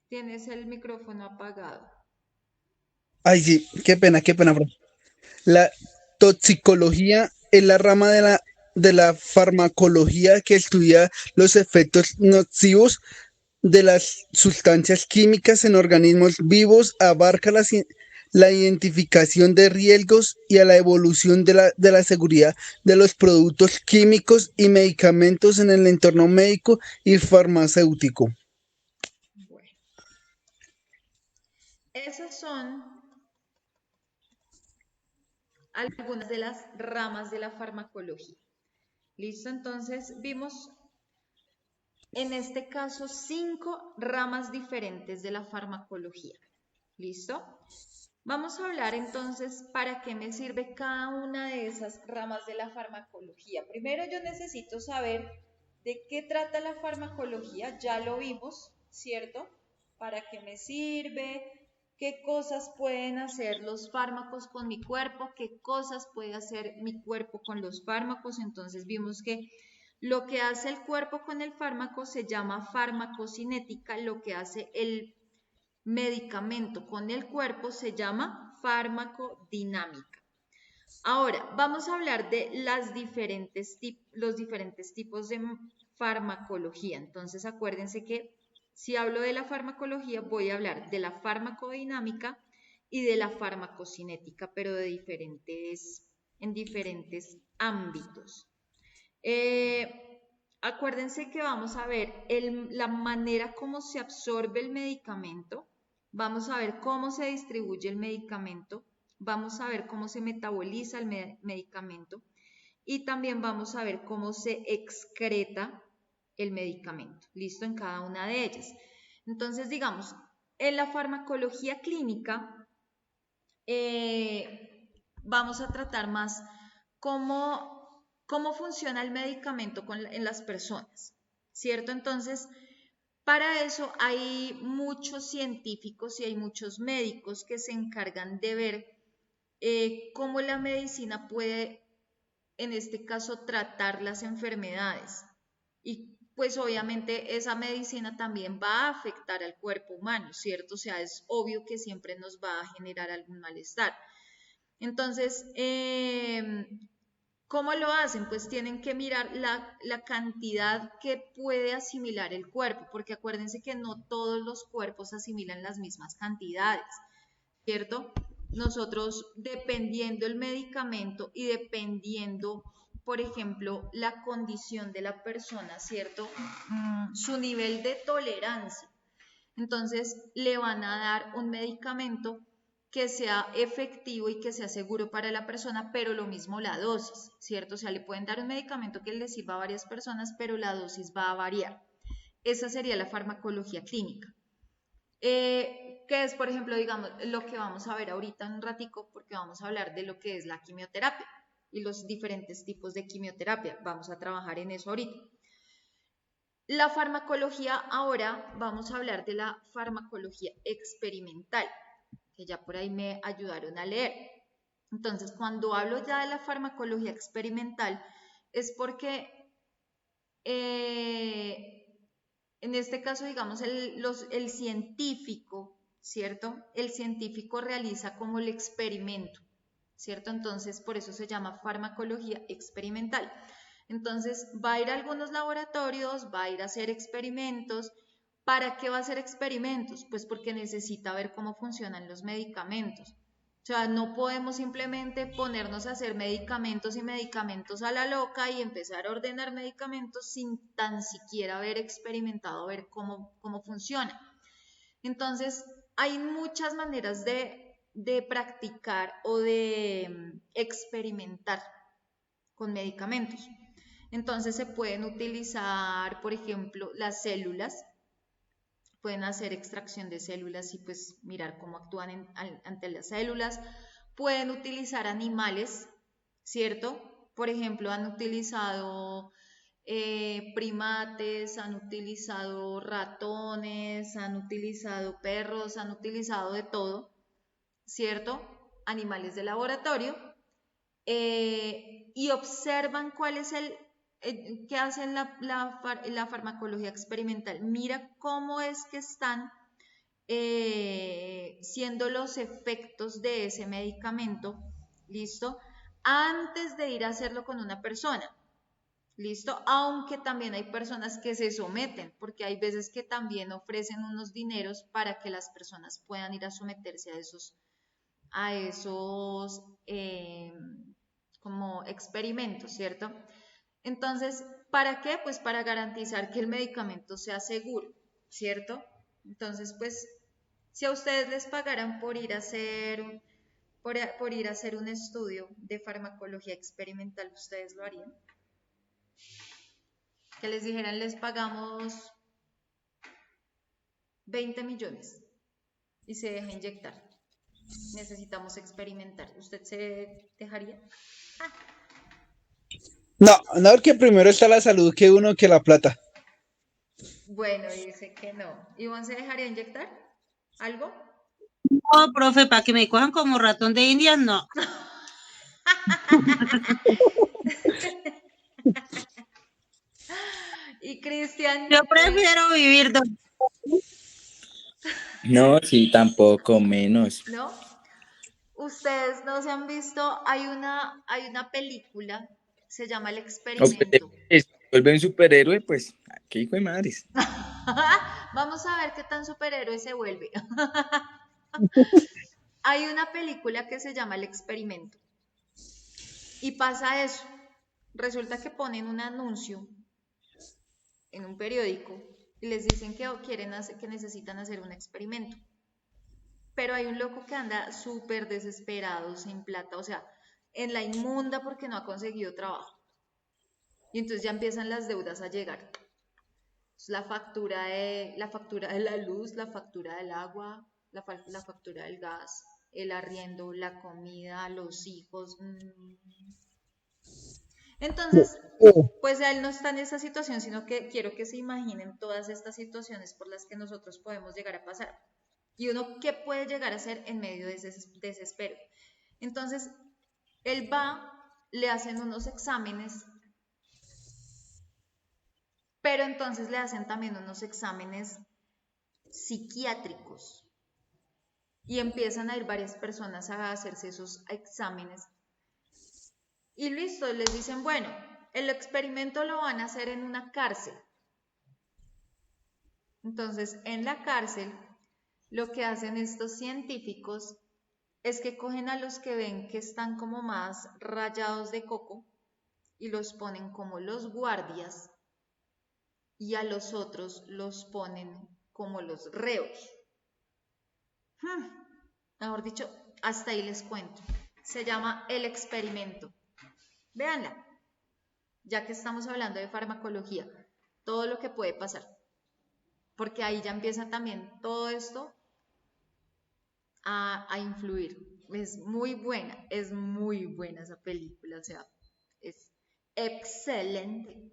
Tienes el micrófono apagado. Ay, sí, qué pena, profe. La toxicología es la rama de la farmacología que estudia los efectos nocivos de las sustancias químicas en organismos vivos, abarca la identificación de riesgos y a la evolución de la seguridad de los productos químicos y medicamentos en el entorno médico y farmacéutico. Bueno, esas son algunas de las ramas de la farmacología. ¿Listo? Entonces vimos en este caso 5 ramas diferentes de la farmacología. ¿Listo? Vamos a hablar entonces para qué me sirve cada una de esas ramas de la farmacología. Primero yo necesito saber de qué trata la farmacología, ya lo vimos, ¿cierto? ¿Para qué me sirve? ¿Qué cosas pueden hacer los fármacos con mi cuerpo? ¿Qué cosas puede hacer mi cuerpo con los fármacos? Entonces vimos que lo que hace el cuerpo con el fármaco se llama farmacocinética, lo que hace el medicamento con el cuerpo se llama farmacodinámica. Ahora, vamos a hablar de los diferentes tipos de farmacología. Entonces, acuérdense que si hablo de la farmacología, voy a hablar de la farmacodinámica y de la farmacocinética, pero en diferentes ámbitos. Acuérdense que vamos a ver la manera como se absorbe el medicamento, vamos a ver cómo se distribuye el medicamento, vamos a ver cómo se metaboliza el medicamento y también vamos a ver cómo se excreta el medicamento, listo, en cada una de ellas. Entonces, digamos, en la farmacología clínica vamos a tratar más cómo funciona el medicamento en las personas, ¿cierto? Entonces, para eso hay muchos científicos y hay muchos médicos que se encargan de ver cómo la medicina puede, en este caso, tratar las enfermedades. Y pues obviamente esa medicina también va a afectar al cuerpo humano, ¿cierto? O sea, es obvio que siempre nos va a generar algún malestar. Entonces, ¿cómo lo hacen? Pues tienen que mirar la cantidad que puede asimilar el cuerpo, porque acuérdense que no todos los cuerpos asimilan las mismas cantidades, ¿cierto? nosotros, dependiendo el medicamento y dependiendo, por ejemplo, la condición de la persona, ¿cierto? Su nivel de tolerancia. Entonces, le van a dar un medicamento que sea efectivo y que sea seguro para la persona, pero lo mismo la dosis, ¿cierto? O sea, le pueden dar un medicamento que le sirva a varias personas, pero la dosis va a variar. Esa sería la farmacología clínica. Que es, por ejemplo, digamos, lo que vamos a ver ahorita en un ratico, porque vamos a hablar de lo que es la quimioterapia y los diferentes tipos de quimioterapia. Vamos a trabajar en eso ahorita. La farmacología, ahora vamos a hablar de la farmacología experimental, que ya por ahí me ayudaron a leer. Entonces, cuando hablo ya de la farmacología experimental, es porque en este caso, digamos, el científico, ¿cierto? El científico realiza como el experimento, ¿cierto? Entonces, por eso se llama farmacología experimental. Entonces, va a ir a algunos laboratorios, va a ir a hacer experimentos. ¿Para qué va a hacer experimentos? Pues porque necesita ver cómo funcionan los medicamentos. O sea, no podemos simplemente ponernos a hacer medicamentos y medicamentos a la loca y empezar a ordenar medicamentos sin tan siquiera haber experimentado, ver cómo funciona. Entonces, hay muchas maneras de practicar o de experimentar con medicamentos. Entonces, se pueden utilizar, por ejemplo, las células. Pueden hacer extracción de células y pues mirar cómo actúan ante las células. Pueden utilizar animales, ¿cierto? Por ejemplo, han utilizado primates, han utilizado ratones, han utilizado perros, han utilizado de todo, ¿cierto? Animales de laboratorio. Y observan cuál es qué hacen la farmacología experimental. Mira cómo es que están siendo los efectos de ese medicamento, ¿listo? Antes de ir a hacerlo con una persona, ¿listo? Aunque también hay personas que se someten, porque hay veces que también ofrecen unos dineros para que las personas puedan ir a someterse a esos como experimentos, ¿cierto? Entonces, ¿para qué? Pues para garantizar que el medicamento sea seguro, ¿cierto? Entonces, pues, si a ustedes les pagaran por ir a hacer, por ir a hacer un estudio de farmacología experimental, ¿ustedes lo harían? Que les dijeran, les pagamos 20 millones y se deja inyectar. Necesitamos experimentar. ¿Usted se dejaría? No, no, porque primero está la salud que uno que la plata. Bueno, dice que no. ¿Ivonne se dejaría inyectar algo? No, profe, para que me cojan como ratón de India, no. Y Cristian, Yo prefiero vivir No, sí, tampoco, menos. ¿no? Ustedes no se han visto, hay una película, se llama El Hombre, Experimento. si vuelve un superhéroe, pues, qué hijo de madres. Vamos a ver qué tan superhéroe se vuelve. Hay una película que se llama El Experimento. Y pasa eso. Resulta que ponen un anuncio en un periódico y les dicen que que necesitan hacer un experimento. Pero hay un loco que anda súper desesperado, sin plata, o sea, en la inmunda porque no ha conseguido trabajo. Y entonces ya empiezan las deudas a llegar. La factura de la luz, la factura del agua, la factura del gas, el arriendo, la comida, los hijos. Entonces, pues él no está en esa situación, sino que quiero que se imaginen todas estas situaciones por las que nosotros podemos llegar a pasar. Y uno, ¿qué puede llegar a hacer en medio de ese desespero? Entonces, él va, le hacen unos exámenes, pero entonces le hacen también unos exámenes psiquiátricos. Y empiezan a ir varias personas a hacerse esos exámenes. Y listo, les dicen, bueno, el experimento lo van a hacer en una cárcel. Entonces, en la cárcel, lo que hacen estos científicos es que cogen a los que ven que están como más rayados de coco y los ponen como los guardias y a los otros los ponen como los reos. Mejor dicho, hasta ahí les cuento. Se llama El Experimento. Véanla, ya que estamos hablando de farmacología, todo lo que puede pasar. Porque ahí ya empieza también todo esto a influir. Es muy buena esa película, o sea, es excelente.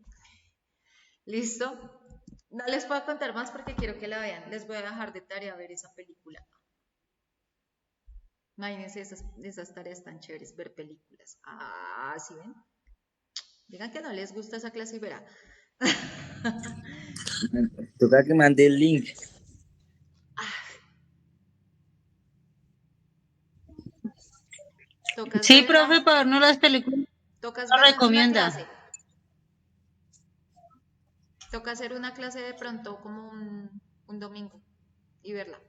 ¿Listo? No les puedo contar más porque quiero que la vean. Les voy a dejar de tarea ver esa película. Imagínense esas tareas tan chéveres, ver películas. Ah, ¿sí ven? Digan que no les gusta esa clase y verá. Toca que mande el link. Tocas Sí, ver profe, para vernos las películas, tocas lo verla en una recomienda. clase. Toca hacer una clase de pronto como un domingo y verla.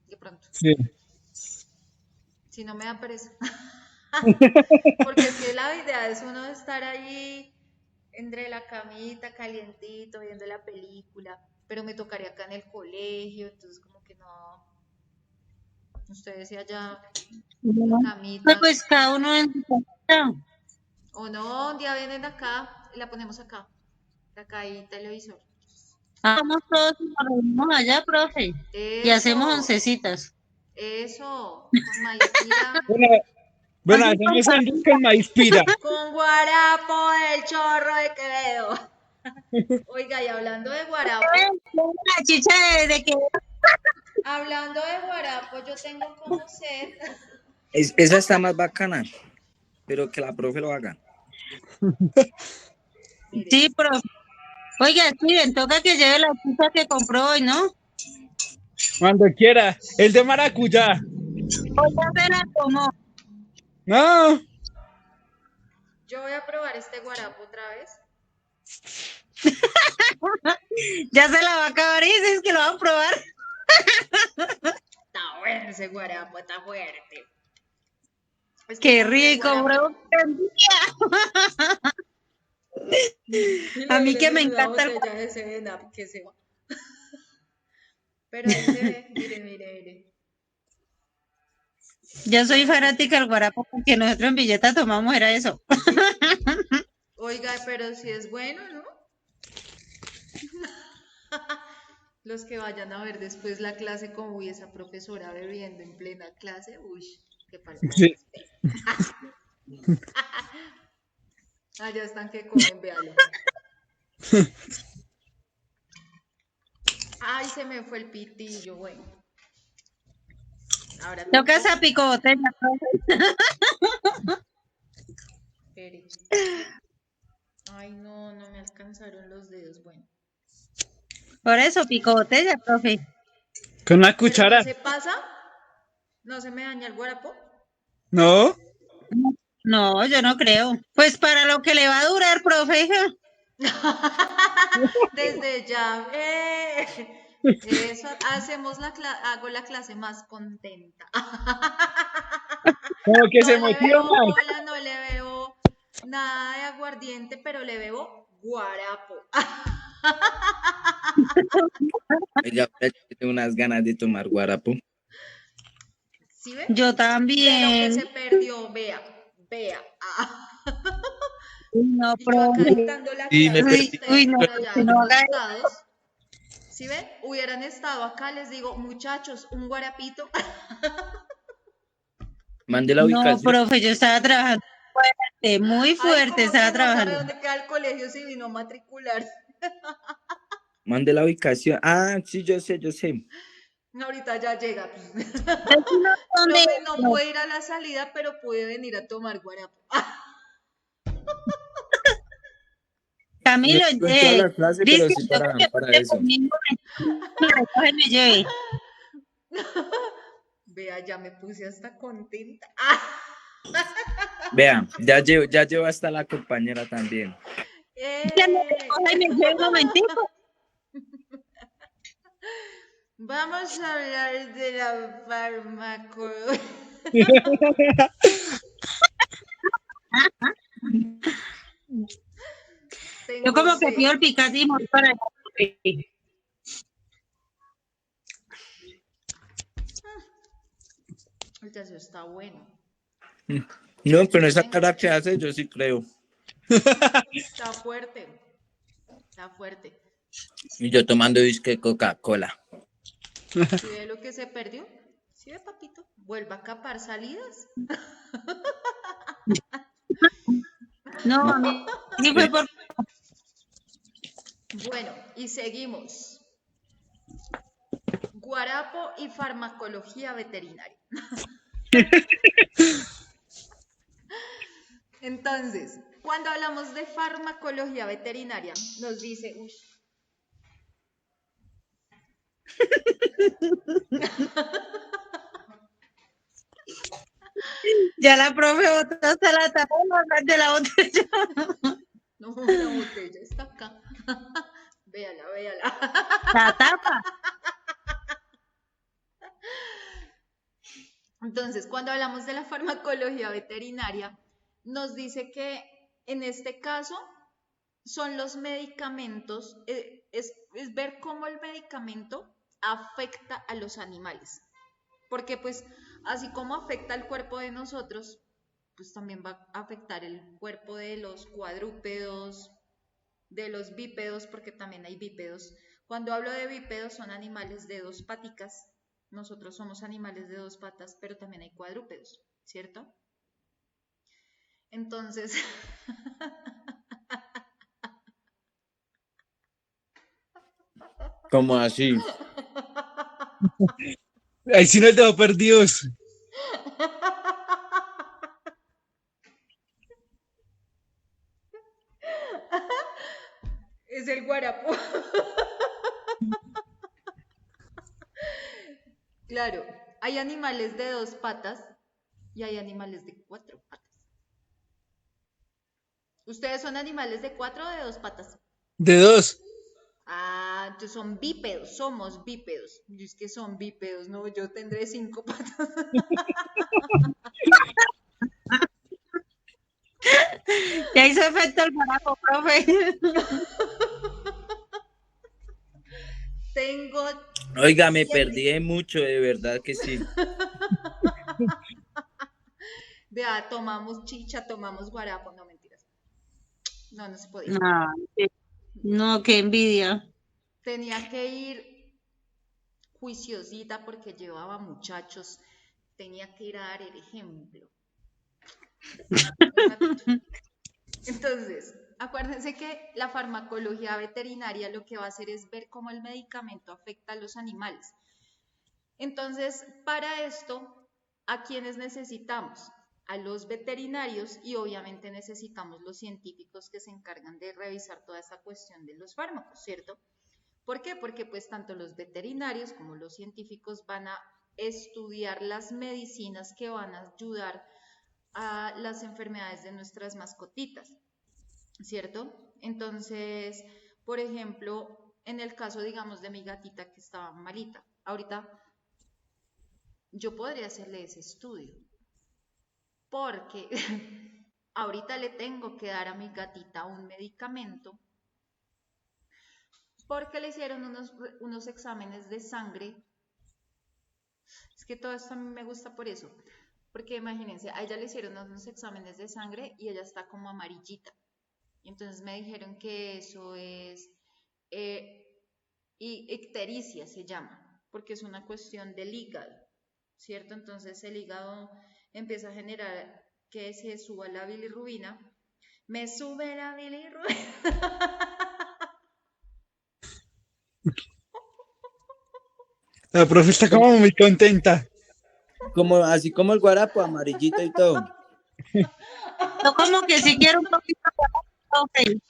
De pronto. Sí. Si no me da pereza. Porque es que la idea es uno estar ahí entre la camita, calientito, viendo la película. Pero me tocaría acá en el colegio, entonces como que no. Ustedes y allá en camita. Pues cada uno en su casa. O no, un día vienen acá y la ponemos acá. Acá hay televisor. Vamos todos y nos reunimos allá, profe. Y hacemos Eso, oncecitas. eso, con maíz pira. Bueno, Así hacemos sándwich con maíz pira. Con guarapo del chorro de Quevedo. Oiga, y hablando de guarapo, La chicha de que yo tengo como sed. Esa está más bacana, pero que la profe lo haga. sí, profe. Oiga, Steven, toca que lleve la chicha que compró hoy, ¿no? Cuando quiera. El de maracuyá. Hoy ya se la tomó. No. Yo voy a probar este guarapo otra vez. Ya se la va a acabar y dices que lo va a probar. Está bueno ese guarapo, está fuerte. Es que Qué como el rico, guarapo- bro. A mí que me encanta el botella de 7-Up que se va. Pero ahí se ve, mire. Yo soy fanática del guarapo porque nosotros en Villeta tomamos era eso. Oiga, pero si es bueno, ¿no? Los que vayan a ver después la clase como uy, esa profesora bebiendo en plena clase, uy, qué falta de Sí. respeto. Allá están que comen, véalo. Ay, se me fue el pitillo, bueno. Ahora Toca toca. esa picotella, profe. Espere. Ay, no me alcanzaron los dedos, bueno. Por eso, picotella, profe. Con una ¿Pero cuchara. no se pasa? ¿No se me daña el guarapo? No. No, yo no creo. Pues para lo que le va a durar, profe. Desde ya, eso, hago la clase más contenta. Como que No se le motiva veo más. cola, no le veo nada de aguardiente, pero le veo guarapo. Oiga, yo tengo unas ganas de tomar guarapo. ¿Sí ve? Yo De lo que también. se perdió, vea. No, Y yo acá profe. dictando la Sí, me clase, perdí. ustedes No, por allá que no haga asustados. ¿Sí ven? Hubieran estado acá, les digo, muchachos, un guarapito. Mande la No, ubicación. profe, yo estaba trabajando fuerte, muy Ay, fuerte como estaba que no sabe trabajando. dónde queda el colegio si vino a matricular. Mande la ubicación. Ah, sí, yo sé. Ahorita ya llega. Yo no sé dónde Profe, es, no profe. pude ir a la salida, pero pude venir a tomar guarapo. Camilo, No en todas las clases, pero Cristian, sí toca que para pase eso. conmigo, me recoge y me lleve. Vea, ya me puse hasta contenta. Vea, ya llevo hasta la compañera también. Cristian, me recoge y me lleve un momentico. Vamos a hablar de la farmacología. Yo Tengo como que sed. pido el picante y voy para allá. El tercero está bueno. No, Yo pero sí esa tengo cara que sed. hace, yo sí creo. Está fuerte. Está fuerte. Y yo tomando disque Coca-Cola. ¿Sí ve lo que se perdió? ¿Sí ve, papito? Vuelva a capar salidas. No, a No, mí sí fue sí. por... Bueno, y seguimos. Guarapo y farmacología veterinaria. Entonces, cuando hablamos de farmacología veterinaria, nos dice, uy, Ya la profe botó hasta la tapa de la botella. no, la botella está acá. Véala, véala. La tapa. Entonces, cuando hablamos de la farmacología veterinaria, nos dice que en este caso son los medicamentos, es ver cómo el medicamento afecta a los animales. Porque pues así como afecta el cuerpo de nosotros, pues también va a afectar el cuerpo de los cuadrúpedos, de los bípedos, porque también hay bípedos. Cuando hablo de bípedos son animales de dos paticas. Nosotros somos animales de dos patas, pero también hay cuadrúpedos, ¿cierto? Entonces, Como así. Ahí sí nos dejó perdidos. es el guarapo. Claro, hay animales de dos patas y hay animales de cuatro patas. ¿Ustedes son animales de cuatro o de dos patas? De dos. Ah, entonces son bípedos, somos bípedos. Y es que son bípedos, no, yo tendré cinco patas. Ya hizo efecto el baraco, profe. Tengo Oiga, me siete. perdí de mucho, de verdad que sí. Vea, tomamos chicha, tomamos guarapo, no mentiras. No, no se podía. No, no, qué envidia. Tenía que ir juiciosita porque llevaba muchachos, tenía que ir a dar el ejemplo. Un ratito. Entonces, acuérdense que la farmacología veterinaria lo que va a hacer es ver cómo el medicamento afecta a los animales. Entonces, para esto, ¿a quiénes necesitamos? A los veterinarios y obviamente necesitamos los científicos que se encargan de revisar toda esta cuestión de los fármacos, ¿cierto? ¿Por qué? Porque pues tanto los veterinarios como los científicos van a estudiar las medicinas que van a ayudar a las enfermedades de nuestras mascotitas, ¿cierto? Entonces, por ejemplo, en el caso, digamos, de mi gatita que estaba malita, ahorita yo podría hacerle ese estudio, porque ahorita le tengo que dar a mi gatita un medicamento, porque le hicieron unos exámenes de sangre. Es que todo esto a mí me gusta por eso, porque imagínense, a ella le hicieron unos exámenes de sangre y ella está como amarillita. Y entonces me dijeron que eso es ictericia se llama, porque es una cuestión del hígado, ¿cierto? Entonces el hígado empieza a generar que se suba la bilirrubina. Me sube la bilirrubina. La profe está como muy contenta. Como, así como el guarapo, amarillito y todo. Yo como que si quiero un poquito de profe.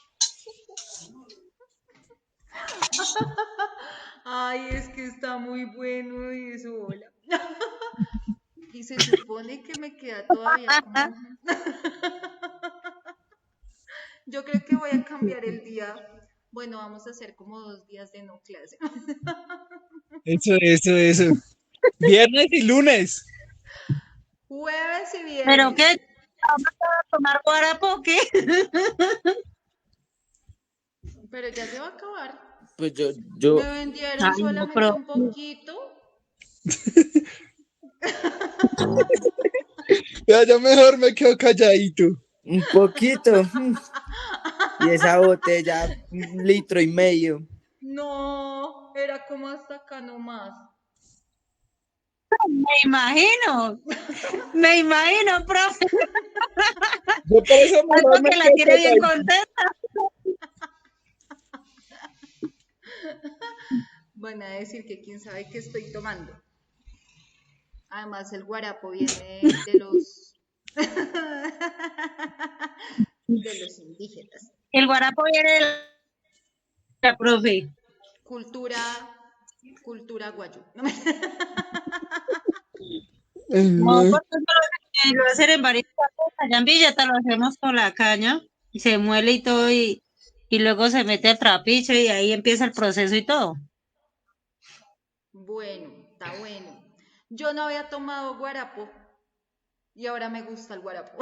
Ay, es que está muy bueno y eso, hola. Y se supone que me queda todavía como... Yo creo que voy a cambiar el día. Bueno, vamos a hacer como 2 días de no clase. Eso. Viernes y lunes. Jueves y ¿Pero viernes. qué? ¿Vamos a tomar guarapo o qué? Pero ya se va a acabar. Pues Me vendieron Ay, no, solamente pero un poquito. Ya mejor me quedo calladito. un poquito. Y esa botella, 1,5 litros. No, era como hasta acá nomás. me imagino, profe, Yo por eso mejor algo me que la quedo tiene bien calladito. contenta. Van a decir que quién sabe qué estoy tomando. Además, el guarapo viene de los de los indígenas. El guarapo viene de la profe. Cultura, cultura guayú. No, Ajá. porque lo hacen en varias partes. Allá en Villeta lo hacemos con la caña y se muele y todo y luego se mete al trapiche y ahí empieza el proceso y todo. Bueno, está bueno. Yo no había tomado guarapo y ahora me gusta el guarapo.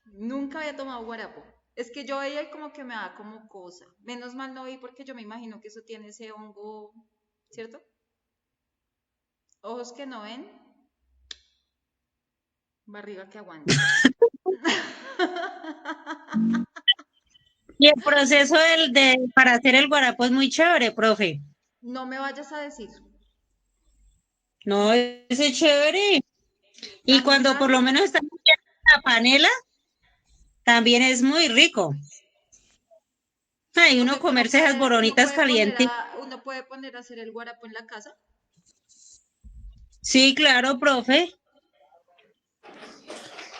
Nunca había tomado guarapo. Es que yo veía y como que me da como cosa. Menos mal no vi porque yo me imagino que eso tiene ese hongo, ¿cierto? Ojos que no ven, barriga que aguanta. Y el proceso para hacer el guarapo es muy chévere, profe. No me vayas a decir. No, ese es chévere. Y cuando por ¿Panelazo? lo menos está en la panela, también es muy rico. Ay, O uno sea que comerse esas boronitas calientes. uno puede poner a hacer el guarapo en la casa. Sí, claro, profe.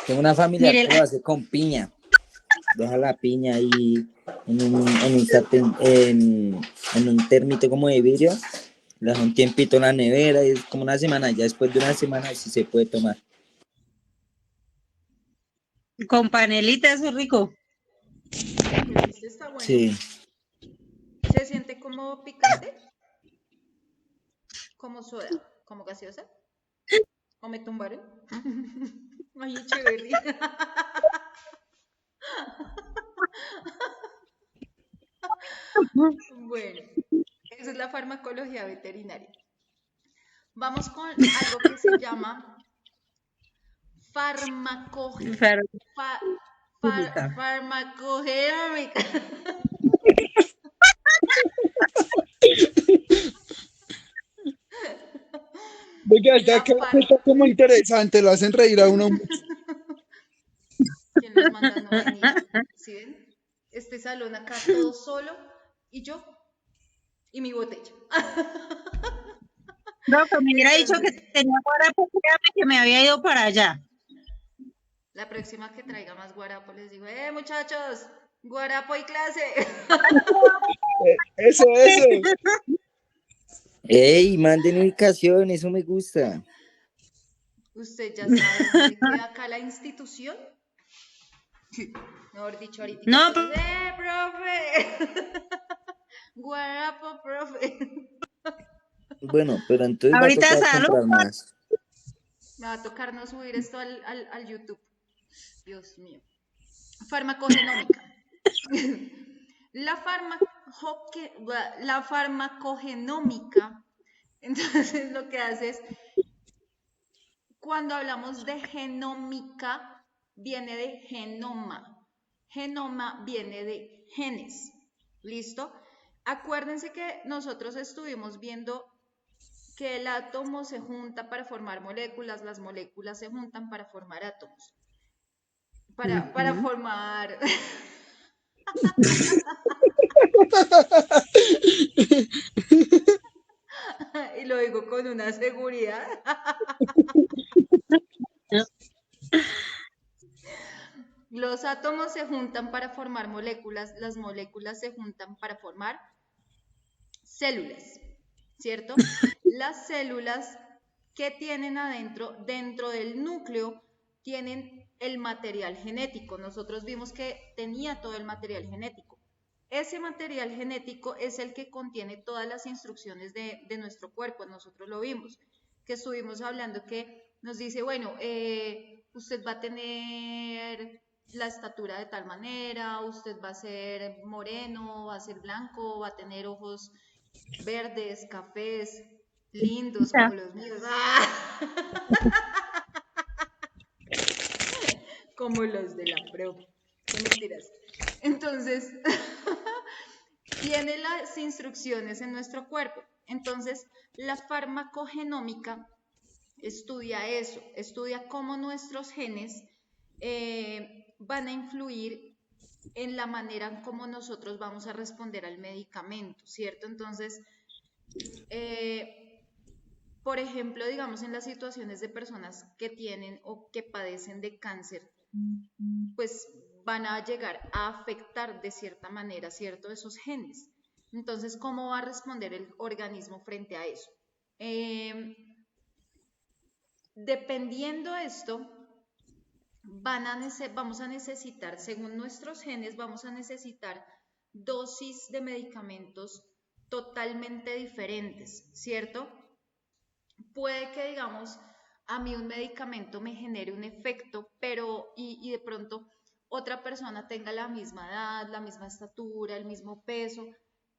Tengo una familia Mire, que lo hace con piña. Deja la piña ahí en un sartén, en un termito como de vidrio. Le deja un tiempito en la nevera y es como una semana. Ya después de una semana sí se puede tomar. con panelita, eso es rico. Pues este está bueno. Sí. ¿Se siente como picante? ¿Como soda? ¿Como gaseosa? ¿O me tumbaron? Ay, chévere. Bueno, esa es la farmacología veterinaria. Vamos con algo que se llama farmaco, fa- farmacogémica. Oiga, ya La que far... está como interesante, lo hacen reír a uno mucho. ¿Quién los manda a no venir? ¿Sí ven? Este salón acá todo solo y yo y mi botella. No, que me hubiera dicho que Entonces, tenía guarapo, créame que me había ido para allá. la próxima que traiga más guarapo les digo, muchachos, guarapo y clase. Eso. ¡Ey! Manden ubicación, eso me gusta. ¿Usted ya sabe dónde queda acá la institución? Mejor dicho, ahorita No, todos, profe! Guarapo, profe. Bueno, pero entonces va a ahorita tocar salud. comprar más. Me va a tocar no subir esto al YouTube. Dios mío. Farmacogenómica. La, la farmacogenómica, entonces lo que hace es, cuando hablamos de genómica, viene de genoma. Genoma viene de genes. ¿Listo? Acuérdense que nosotros estuvimos viendo que el átomo se junta para formar moléculas, las moléculas se juntan para formar átomos. Para formar... y lo digo con una seguridad. Los átomos se juntan para formar moléculas, las moléculas se juntan para formar células, ¿cierto? Las células que tienen adentro, dentro del núcleo, tienen el material genético. Nosotros vimos que tenía todo el material genético. Ese material genético es el que contiene todas las instrucciones de nuestro cuerpo. Nosotros lo vimos, que estuvimos hablando que nos dice, bueno, usted va a tener la estatura de tal manera, usted va a ser moreno, va a ser blanco, va a tener ojos verdes, cafés, lindos como los míos. ¡Ah! Como los de la profe. Qué mentiras. Entonces, tiene las instrucciones en nuestro cuerpo. Entonces, la farmacogenómica estudia eso, estudia cómo nuestros genes van a influir en la manera en cómo nosotros vamos a responder al medicamento, ¿cierto? Entonces, por ejemplo, digamos en las situaciones de personas que tienen o que padecen de cáncer, pues van a llegar a afectar de cierta manera, ¿cierto? Esos genes. Entonces, ¿cómo va a responder el organismo frente a eso? Dependiendo de esto, vamos a necesitar, según nuestros genes, vamos a necesitar dosis de medicamentos totalmente diferentes, ¿cierto? Puede que, digamos, a mí un medicamento me genere un efecto, pero y de pronto otra persona tenga la misma edad, la misma estatura, el mismo peso,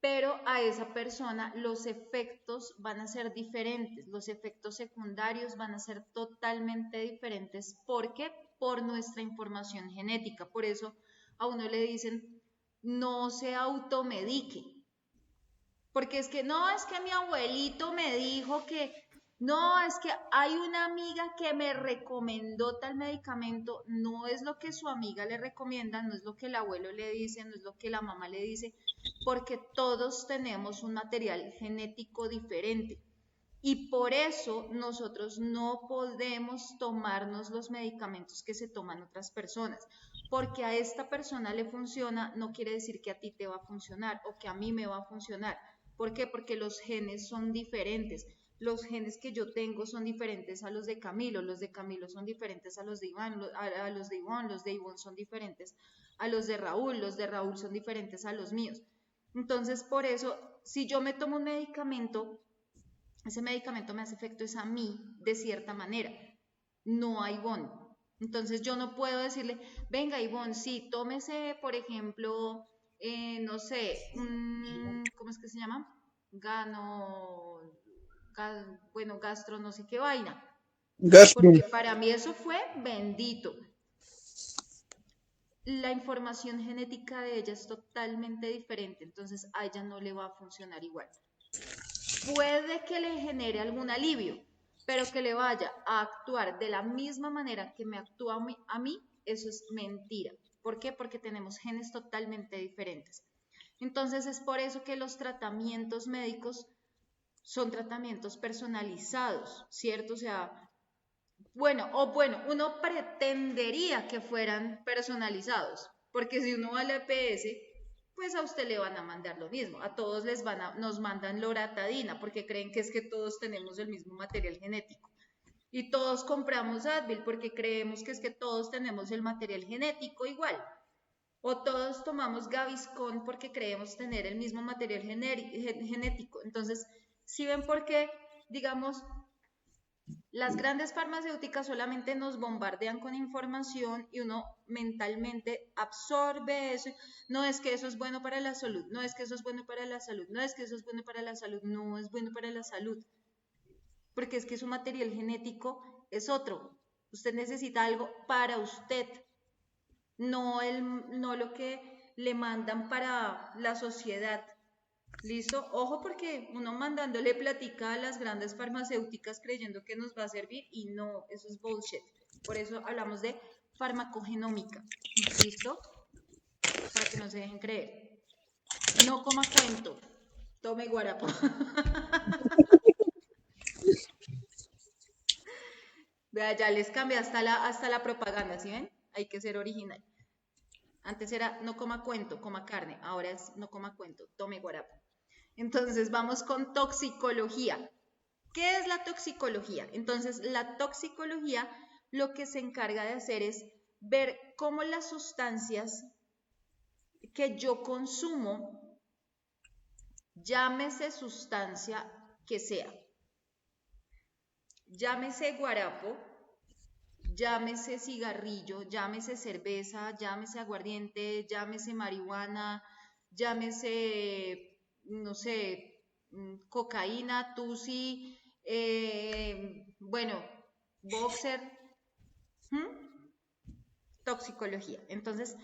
pero a esa persona los efectos van a ser diferentes, los efectos secundarios van a ser totalmente diferentes. ¿Por qué? Por nuestra información genética. Por eso a uno le dicen, no se automedique, porque es que no, es que mi abuelito me dijo que, no, es que hay una amiga que me recomendó tal medicamento, no es lo que su amiga le recomienda, no es lo que el abuelo le dice, no es lo que la mamá le dice, porque todos tenemos un material genético diferente. Y por eso nosotros no podemos tomarnos los medicamentos que se toman otras personas, porque a esta persona le funciona, no quiere decir que a ti te va a funcionar o que a mí me va a funcionar. ¿Por qué? Porque los genes son diferentes. Los genes que yo tengo son diferentes a los de Camilo son diferentes a los de Iván, a los de Ivonne, los de Ivonne son diferentes a los de Raúl son diferentes a los míos. Entonces, por eso, si yo me tomo un medicamento, ese medicamento me hace efecto es a mí de cierta manera, no a Ivonne. Entonces yo no puedo decirle, venga Ivonne, sí, tómese, por ejemplo, no sé, ¿cómo es que se llama? Bueno, gastro, no sé qué vaina. Gastro. Porque para mí eso fue bendito. La información genética de ella es totalmente diferente, entonces a ella no le va a funcionar igual. Puede que le genere algún alivio, pero que le vaya a actuar de la misma manera que me actúa a mí, eso es mentira. ¿Por qué? Porque tenemos genes totalmente diferentes. Entonces es por eso que los tratamientos médicos son tratamientos personalizados, ¿cierto? O sea, bueno, uno pretendería que fueran personalizados, porque si uno va a la EPS, pues a usted le van a mandar lo mismo, a todos nos mandan loratadina, porque creen que es que todos tenemos el mismo material genético. Y todos compramos Advil porque creemos que es que todos tenemos el material genético igual. O todos tomamos Gaviscon porque creemos tener el mismo material genético. Entonces, si ven por qué, digamos, las grandes farmacéuticas solamente nos bombardean con información y uno mentalmente absorbe eso. No es que eso es bueno para la salud, no es que eso es bueno para la salud, no es que eso es bueno para la salud, no es bueno para la salud. Porque es que su material genético es otro. Usted necesita algo para usted, no lo que le mandan para la sociedad. ¿Listo? Ojo porque uno mandándole platica a las grandes farmacéuticas creyendo que nos va a servir y no, eso es bullshit. Por eso hablamos de farmacogenómica. ¿Listo? Para que no se dejen creer. No coma cuento. Tome guarapo. Vea, ya les cambié hasta la propaganda, ¿sí ven? Hay que ser original. Antes era no coma cuento, coma carne. Ahora es no coma cuento, tome guarapo. Entonces vamos con toxicología. ¿Qué es la toxicología? Entonces la toxicología lo que se encarga de hacer es ver cómo las sustancias que yo consumo, llámese sustancia que sea, llámese guarapo, llámese cigarrillo, llámese cerveza, llámese aguardiente, llámese marihuana, llámese, no sé, cocaína, tusi, bueno, boxer, toxicología. Entonces,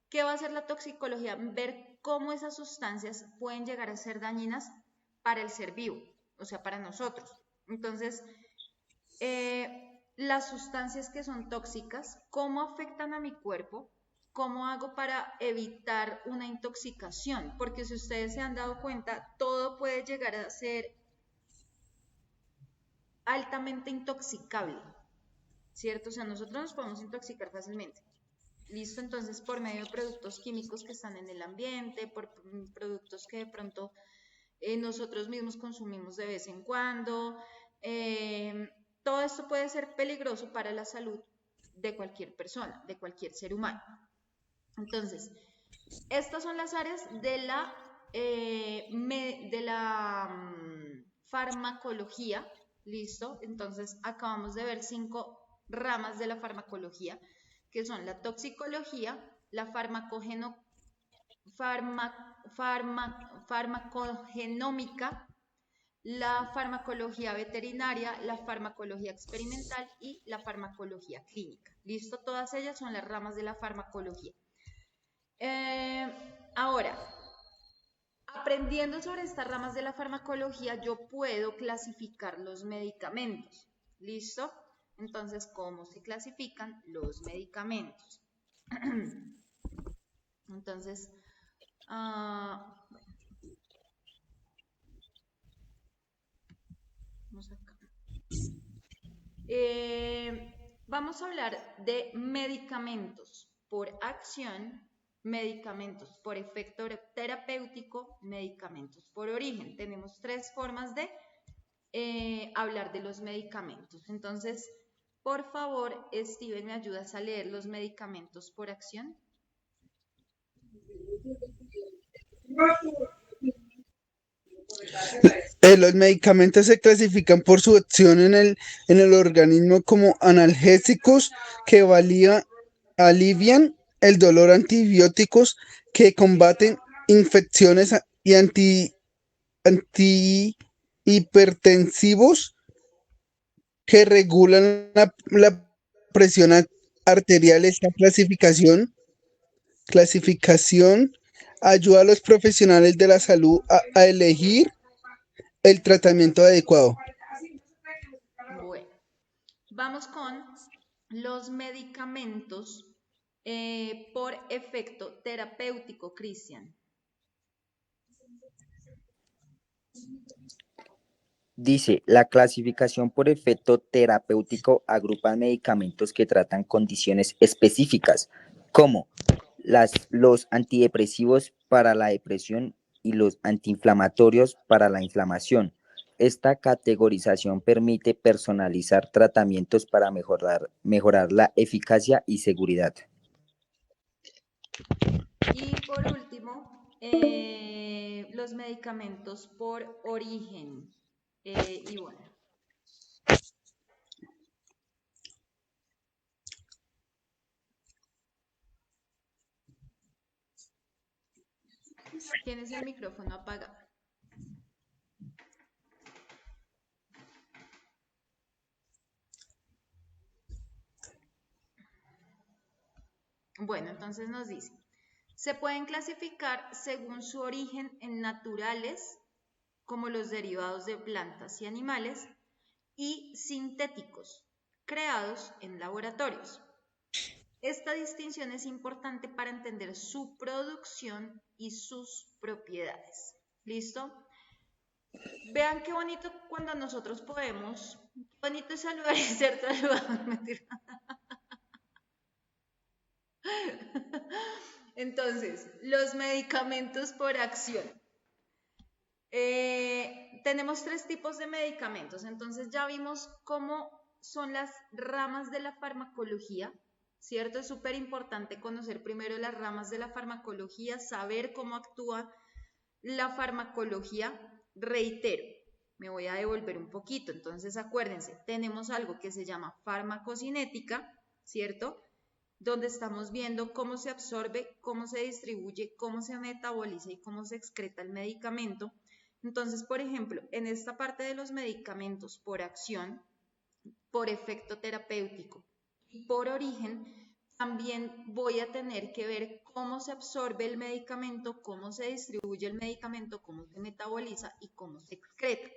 ¿qué va a hacer la toxicología? Ver cómo esas sustancias pueden llegar a ser dañinas para el ser vivo, o sea, para nosotros. Entonces, las sustancias que son tóxicas, cómo afectan a mi cuerpo, cómo hago para evitar una intoxicación, porque si ustedes se han dado cuenta, todo puede llegar a ser altamente intoxicable, ¿cierto? O sea, nosotros nos podemos intoxicar fácilmente. Listo, entonces por medio de productos químicos que están en el ambiente, por productos que de pronto nosotros mismos consumimos de vez en cuando, todo esto puede ser peligroso para la salud de cualquier persona, de cualquier ser humano. Entonces, estas son las áreas de la farmacología, ¿listo? Entonces, acabamos de ver 5 ramas de la farmacología, que son la toxicología, la farmacogenómica, la farmacología veterinaria, la farmacología experimental y la farmacología clínica. ¿Listo? Todas ellas son las ramas de la farmacología. Ahora, aprendiendo sobre estas ramas de la farmacología, yo puedo clasificar los medicamentos. ¿Listo? Entonces, ¿cómo se clasifican los medicamentos? Entonces, vamos acá. Vamos a hablar de medicamentos por acción, medicamentos por efecto terapéutico, medicamentos por origen. Tenemos 3 formas de hablar de los medicamentos. Entonces, por favor, Steven, ¿me ayudas a leer los medicamentos por acción? Los medicamentos se clasifican por su acción en el organismo como analgésicos que alivian el dolor, antibióticos que combaten infecciones y antihipertensivos que regulan la presión arterial. Esta clasificación ayuda a los profesionales de la salud a elegir el tratamiento adecuado. Bueno, vamos con los medicamentos por efecto terapéutico, Cristian. Dice, la clasificación por efecto terapéutico agrupa medicamentos que tratan condiciones específicas, como los antidepresivos para la depresión y los antiinflamatorios para la inflamación. Esta categorización permite personalizar tratamientos para mejorar la eficacia y seguridad. Y por último, los medicamentos por origen. Y bueno. Tienes el micrófono apagado. Bueno, entonces nos dice, se pueden clasificar según su origen en naturales, como los derivados de plantas y animales, y sintéticos, creados en laboratorios. Esta distinción es importante para entender su producción y sus propiedades. ¿Listo? Vean qué bonito cuando nosotros podemos, qué bonito es saludar y ser saludado. Mentira. Entonces, los medicamentos por acción. Tenemos 3 tipos de medicamentos. Entonces ya vimos cómo son las ramas de la farmacología, ¿cierto? Es súper importante conocer primero las ramas de la farmacología, saber cómo actúa la farmacología. Reitero, me voy a devolver un poquito, entonces acuérdense, tenemos algo que se llama farmacocinética, ¿cierto? Donde estamos viendo cómo se absorbe, cómo se distribuye, cómo se metaboliza y cómo se excreta el medicamento. Entonces, por ejemplo, en esta parte de los medicamentos por acción, por efecto terapéutico y por origen, también voy a tener que ver cómo se absorbe el medicamento, cómo se distribuye el medicamento, cómo se metaboliza y cómo se excreta.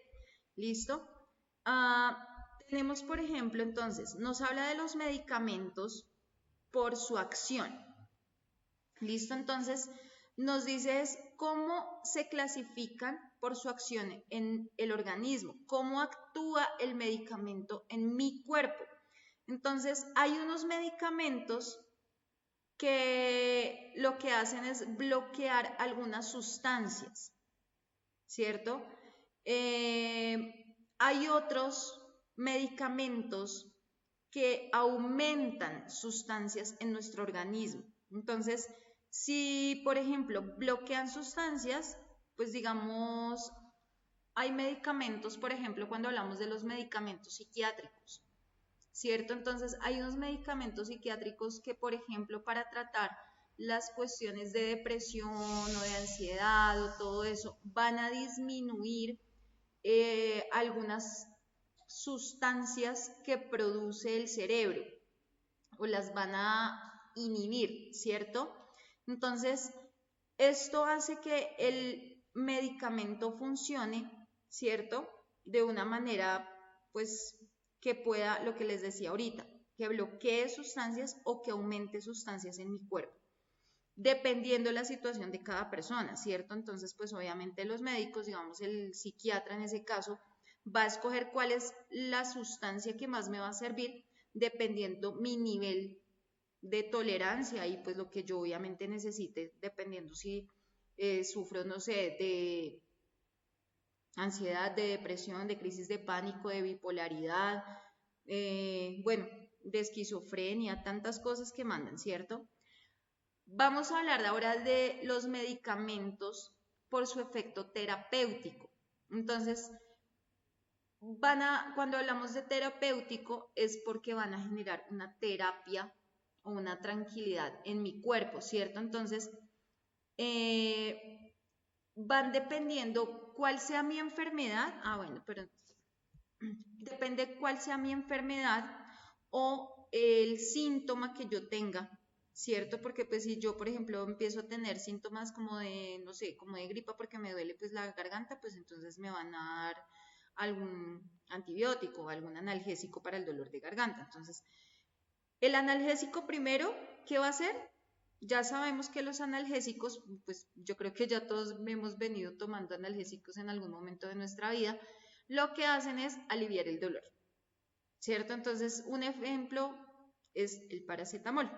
¿Listo? Tenemos, por ejemplo, entonces, nos habla de los medicamentos por su acción. ¿Listo? Entonces, nos dice es cómo se clasifican por su acción en el organismo, cómo actúa el medicamento en mi cuerpo. Entonces, hay unos medicamentos que lo que hacen es bloquear algunas sustancias, ¿cierto? Hay otros medicamentos que aumentan sustancias en nuestro organismo. Entonces, si por ejemplo bloquean sustancias, pues digamos, hay medicamentos, por ejemplo, cuando hablamos de los medicamentos psiquiátricos, ¿cierto? Entonces, hay unos medicamentos psiquiátricos que, por ejemplo, para tratar las cuestiones de depresión o de ansiedad o todo eso, van a disminuir algunas sustancias que produce el cerebro o las van a inhibir, ¿cierto? Entonces, esto hace que el medicamento funcione, ¿cierto? De una manera, pues, que pueda, lo que les decía ahorita, que bloquee sustancias o que aumente sustancias en mi cuerpo, dependiendo la situación de cada persona, ¿cierto? Entonces, pues obviamente los médicos, digamos el psiquiatra en ese caso, va a escoger cuál es la sustancia que más me va a servir dependiendo mi nivel de tolerancia y pues lo que yo obviamente necesite, dependiendo si sufro, no sé, de ansiedad, de depresión, de crisis de pánico, de bipolaridad, bueno, de esquizofrenia, tantas cosas que mandan, ¿cierto? Vamos a hablar ahora de los medicamentos por su efecto terapéutico. Entonces, cuando hablamos de terapéutico es porque van a generar una terapia o una tranquilidad en mi cuerpo, ¿cierto? Entonces, van dependiendo cuál sea mi enfermedad. Bueno, pero depende cuál sea mi enfermedad o el síntoma que yo tenga, ¿cierto? Porque pues si yo, por ejemplo, empiezo a tener síntomas como de, no sé, como de gripa porque me duele pues la garganta, pues entonces me van a dar algún antibiótico o algún analgésico para el dolor de garganta. Entonces, el analgésico primero, ¿qué va a hacer? Ya sabemos que los analgésicos, pues yo creo que ya todos hemos venido tomando analgésicos en algún momento de nuestra vida, lo que hacen es aliviar el dolor, ¿cierto? Entonces, un ejemplo es el paracetamol.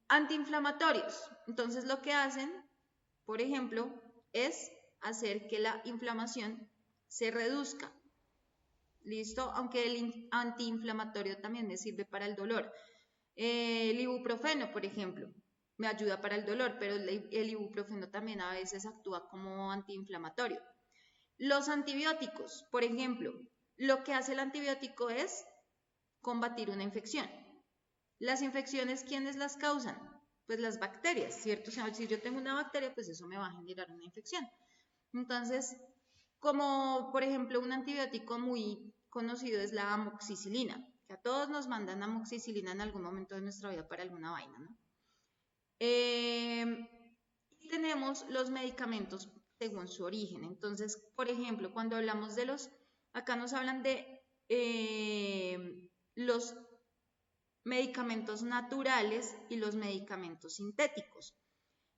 Antiinflamatorios. Entonces, lo que hacen, por ejemplo, es hacer que la inflamación se reduzca. ¿Listo? Aunque el antiinflamatorio también me sirve para el dolor. El ibuprofeno, por ejemplo, me ayuda para el dolor, pero el ibuprofeno también a veces actúa como antiinflamatorio. Los antibióticos, por ejemplo, lo que hace el antibiótico es combatir una infección. Las infecciones, ¿quiénes las causan? Pues las bacterias, ¿cierto? O sea, si yo tengo una bacteria, pues eso me va a generar una infección. Entonces, como por ejemplo un antibiótico muy conocido es la amoxicilina, que a todos nos mandan amoxicilina en algún momento de nuestra vida para alguna vaina, ¿no? Y tenemos los medicamentos según su origen. Entonces, por ejemplo, cuando hablamos de acá nos hablan de los medicamentos naturales y los medicamentos sintéticos.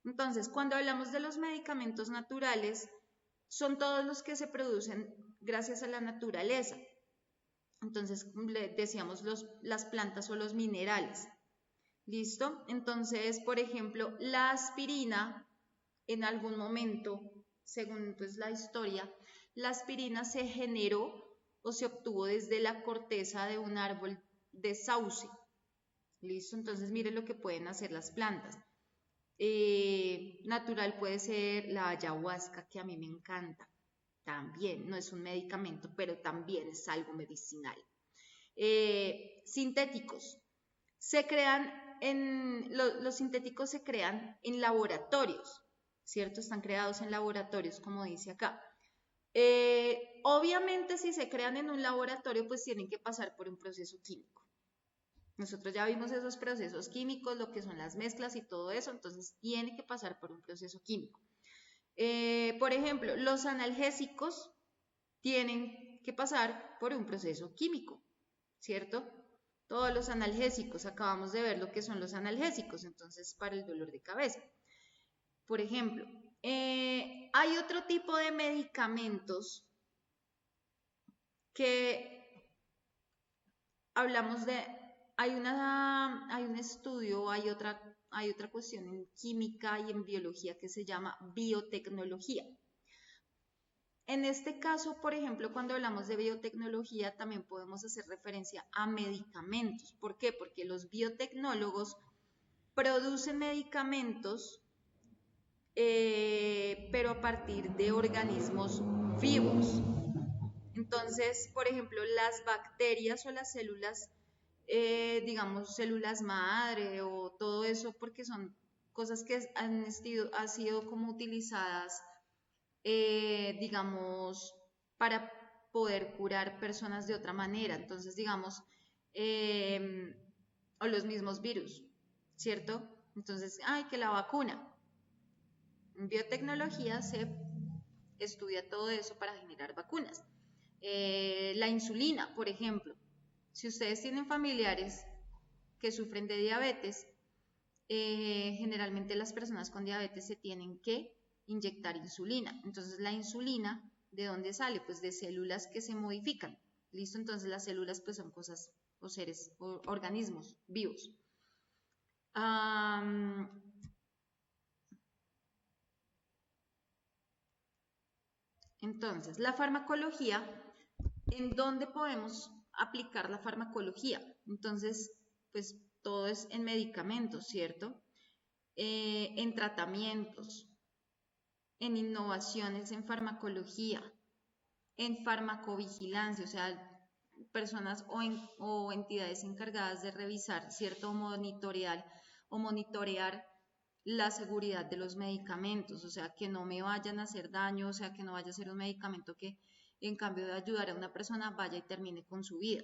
Entonces, cuando hablamos de los medicamentos naturales, son todos los que se producen gracias a la naturaleza. Entonces, decíamos las plantas o los minerales. ¿Listo? Entonces, por ejemplo, la aspirina, en algún momento, según pues, la historia, la aspirina se generó o se obtuvo desde la corteza de un árbol de sauce. ¿Listo? Entonces miren lo que pueden hacer las plantas. Natural puede ser la ayahuasca, que a mí me encanta. También, no es un medicamento, pero también es algo medicinal. Sintéticos. Los sintéticos se crean en laboratorios, ¿cierto? Están creados en laboratorios, como dice acá. Obviamente, si se crean en un laboratorio, pues tienen que pasar por un proceso químico. Nosotros ya vimos esos procesos químicos, lo que son las mezclas y todo eso, entonces tiene que pasar por un proceso químico. Por ejemplo, los analgésicos tienen que pasar por un proceso químico, ¿cierto? Todos los analgésicos, acabamos de ver lo que son los analgésicos, entonces para el dolor de cabeza. Por ejemplo, hay otro tipo de medicamentos que hablamos de, hay un estudio, hay otra cuestión en química y en biología que se llama biotecnología. En este caso, por ejemplo, cuando hablamos de biotecnología, también podemos hacer referencia a medicamentos. ¿Por qué? Porque los biotecnólogos producen medicamentos, pero a partir de organismos vivos. Entonces, por ejemplo, las bacterias o las células, digamos, células madre o todo eso, porque son cosas que han sido como utilizadas, digamos, para poder curar personas de otra manera. Entonces, digamos, o los mismos virus, ¿cierto? Entonces, que la vacuna. En biotecnología se estudia todo eso para generar vacunas. La insulina, por ejemplo. Si ustedes tienen familiares que sufren de diabetes, generalmente las personas con diabetes se tienen que inyectar insulina. Entonces, la insulina, ¿de dónde sale? Pues de células que se modifican. ¿Listo? Entonces, las células pues son cosas o seres o organismos vivos. Entonces, la farmacología, ¿en dónde podemos aplicar la farmacología? Entonces, pues todo es en medicamentos, ¿cierto? En tratamientos, en innovaciones en farmacología, en farmacovigilancia, o sea, personas o entidades encargadas de revisar, ¿cierto? O monitorear la seguridad de los medicamentos, o sea, que no me vayan a hacer daño, o sea, que no vaya a ser un medicamento que en cambio de ayudar a una persona vaya y termine con su vida,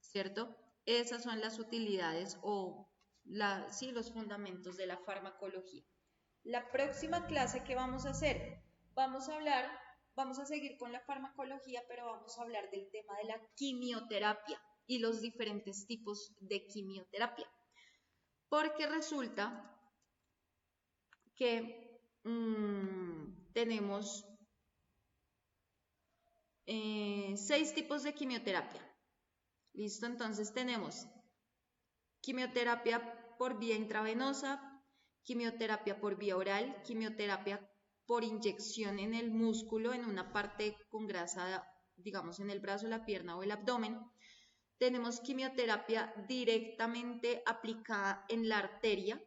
¿cierto? Esas son las utilidades o sí, los fundamentos de la farmacología. La próxima clase que vamos a hacer, vamos a seguir con la farmacología, pero vamos a hablar del tema de la quimioterapia y los diferentes tipos de quimioterapia. Porque resulta que tenemos 6 tipos de quimioterapia. ¿Listo? Entonces tenemos quimioterapia por vía intravenosa, quimioterapia por vía oral, quimioterapia por inyección en el músculo, en una parte con grasa, digamos en el brazo, la pierna o el abdomen. Tenemos quimioterapia directamente aplicada en la arteria,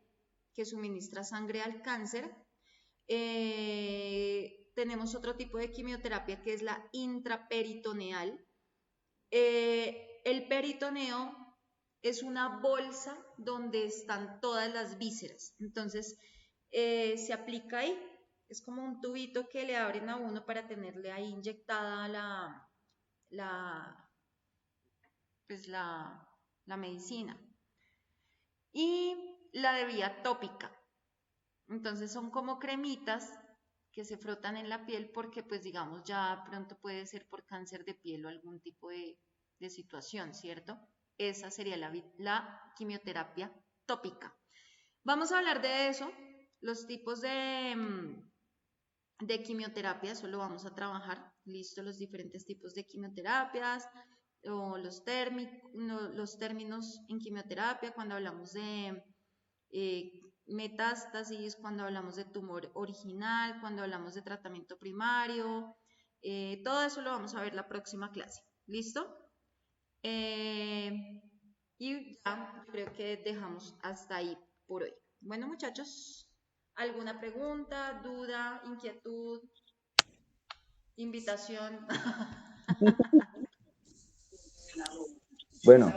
que suministra sangre al cáncer. Tenemos otro tipo de quimioterapia que es la intraperitoneal. El peritoneo es una bolsa donde están todas las vísceras. Entonces, se aplica ahí. Es como un tubito que le abren a uno para tenerle ahí inyectada la medicina. Y la de vía tópica. Entonces son como cremitas que se frotan en la piel porque pues digamos ya pronto puede ser por cáncer de piel o algún tipo de situación, ¿cierto? Esa sería la quimioterapia tópica. Vamos a hablar de eso, los tipos de quimioterapia, eso lo vamos a trabajar, listo, los diferentes tipos de quimioterapias o los términos en quimioterapia cuando hablamos de metástasis, cuando hablamos de tumor original, cuando hablamos de tratamiento primario, todo eso lo vamos a ver la próxima clase. ¿Listo? Y ya, yo creo que dejamos hasta ahí por hoy. Bueno, muchachos, ¿alguna pregunta, duda, inquietud, invitación? Bueno,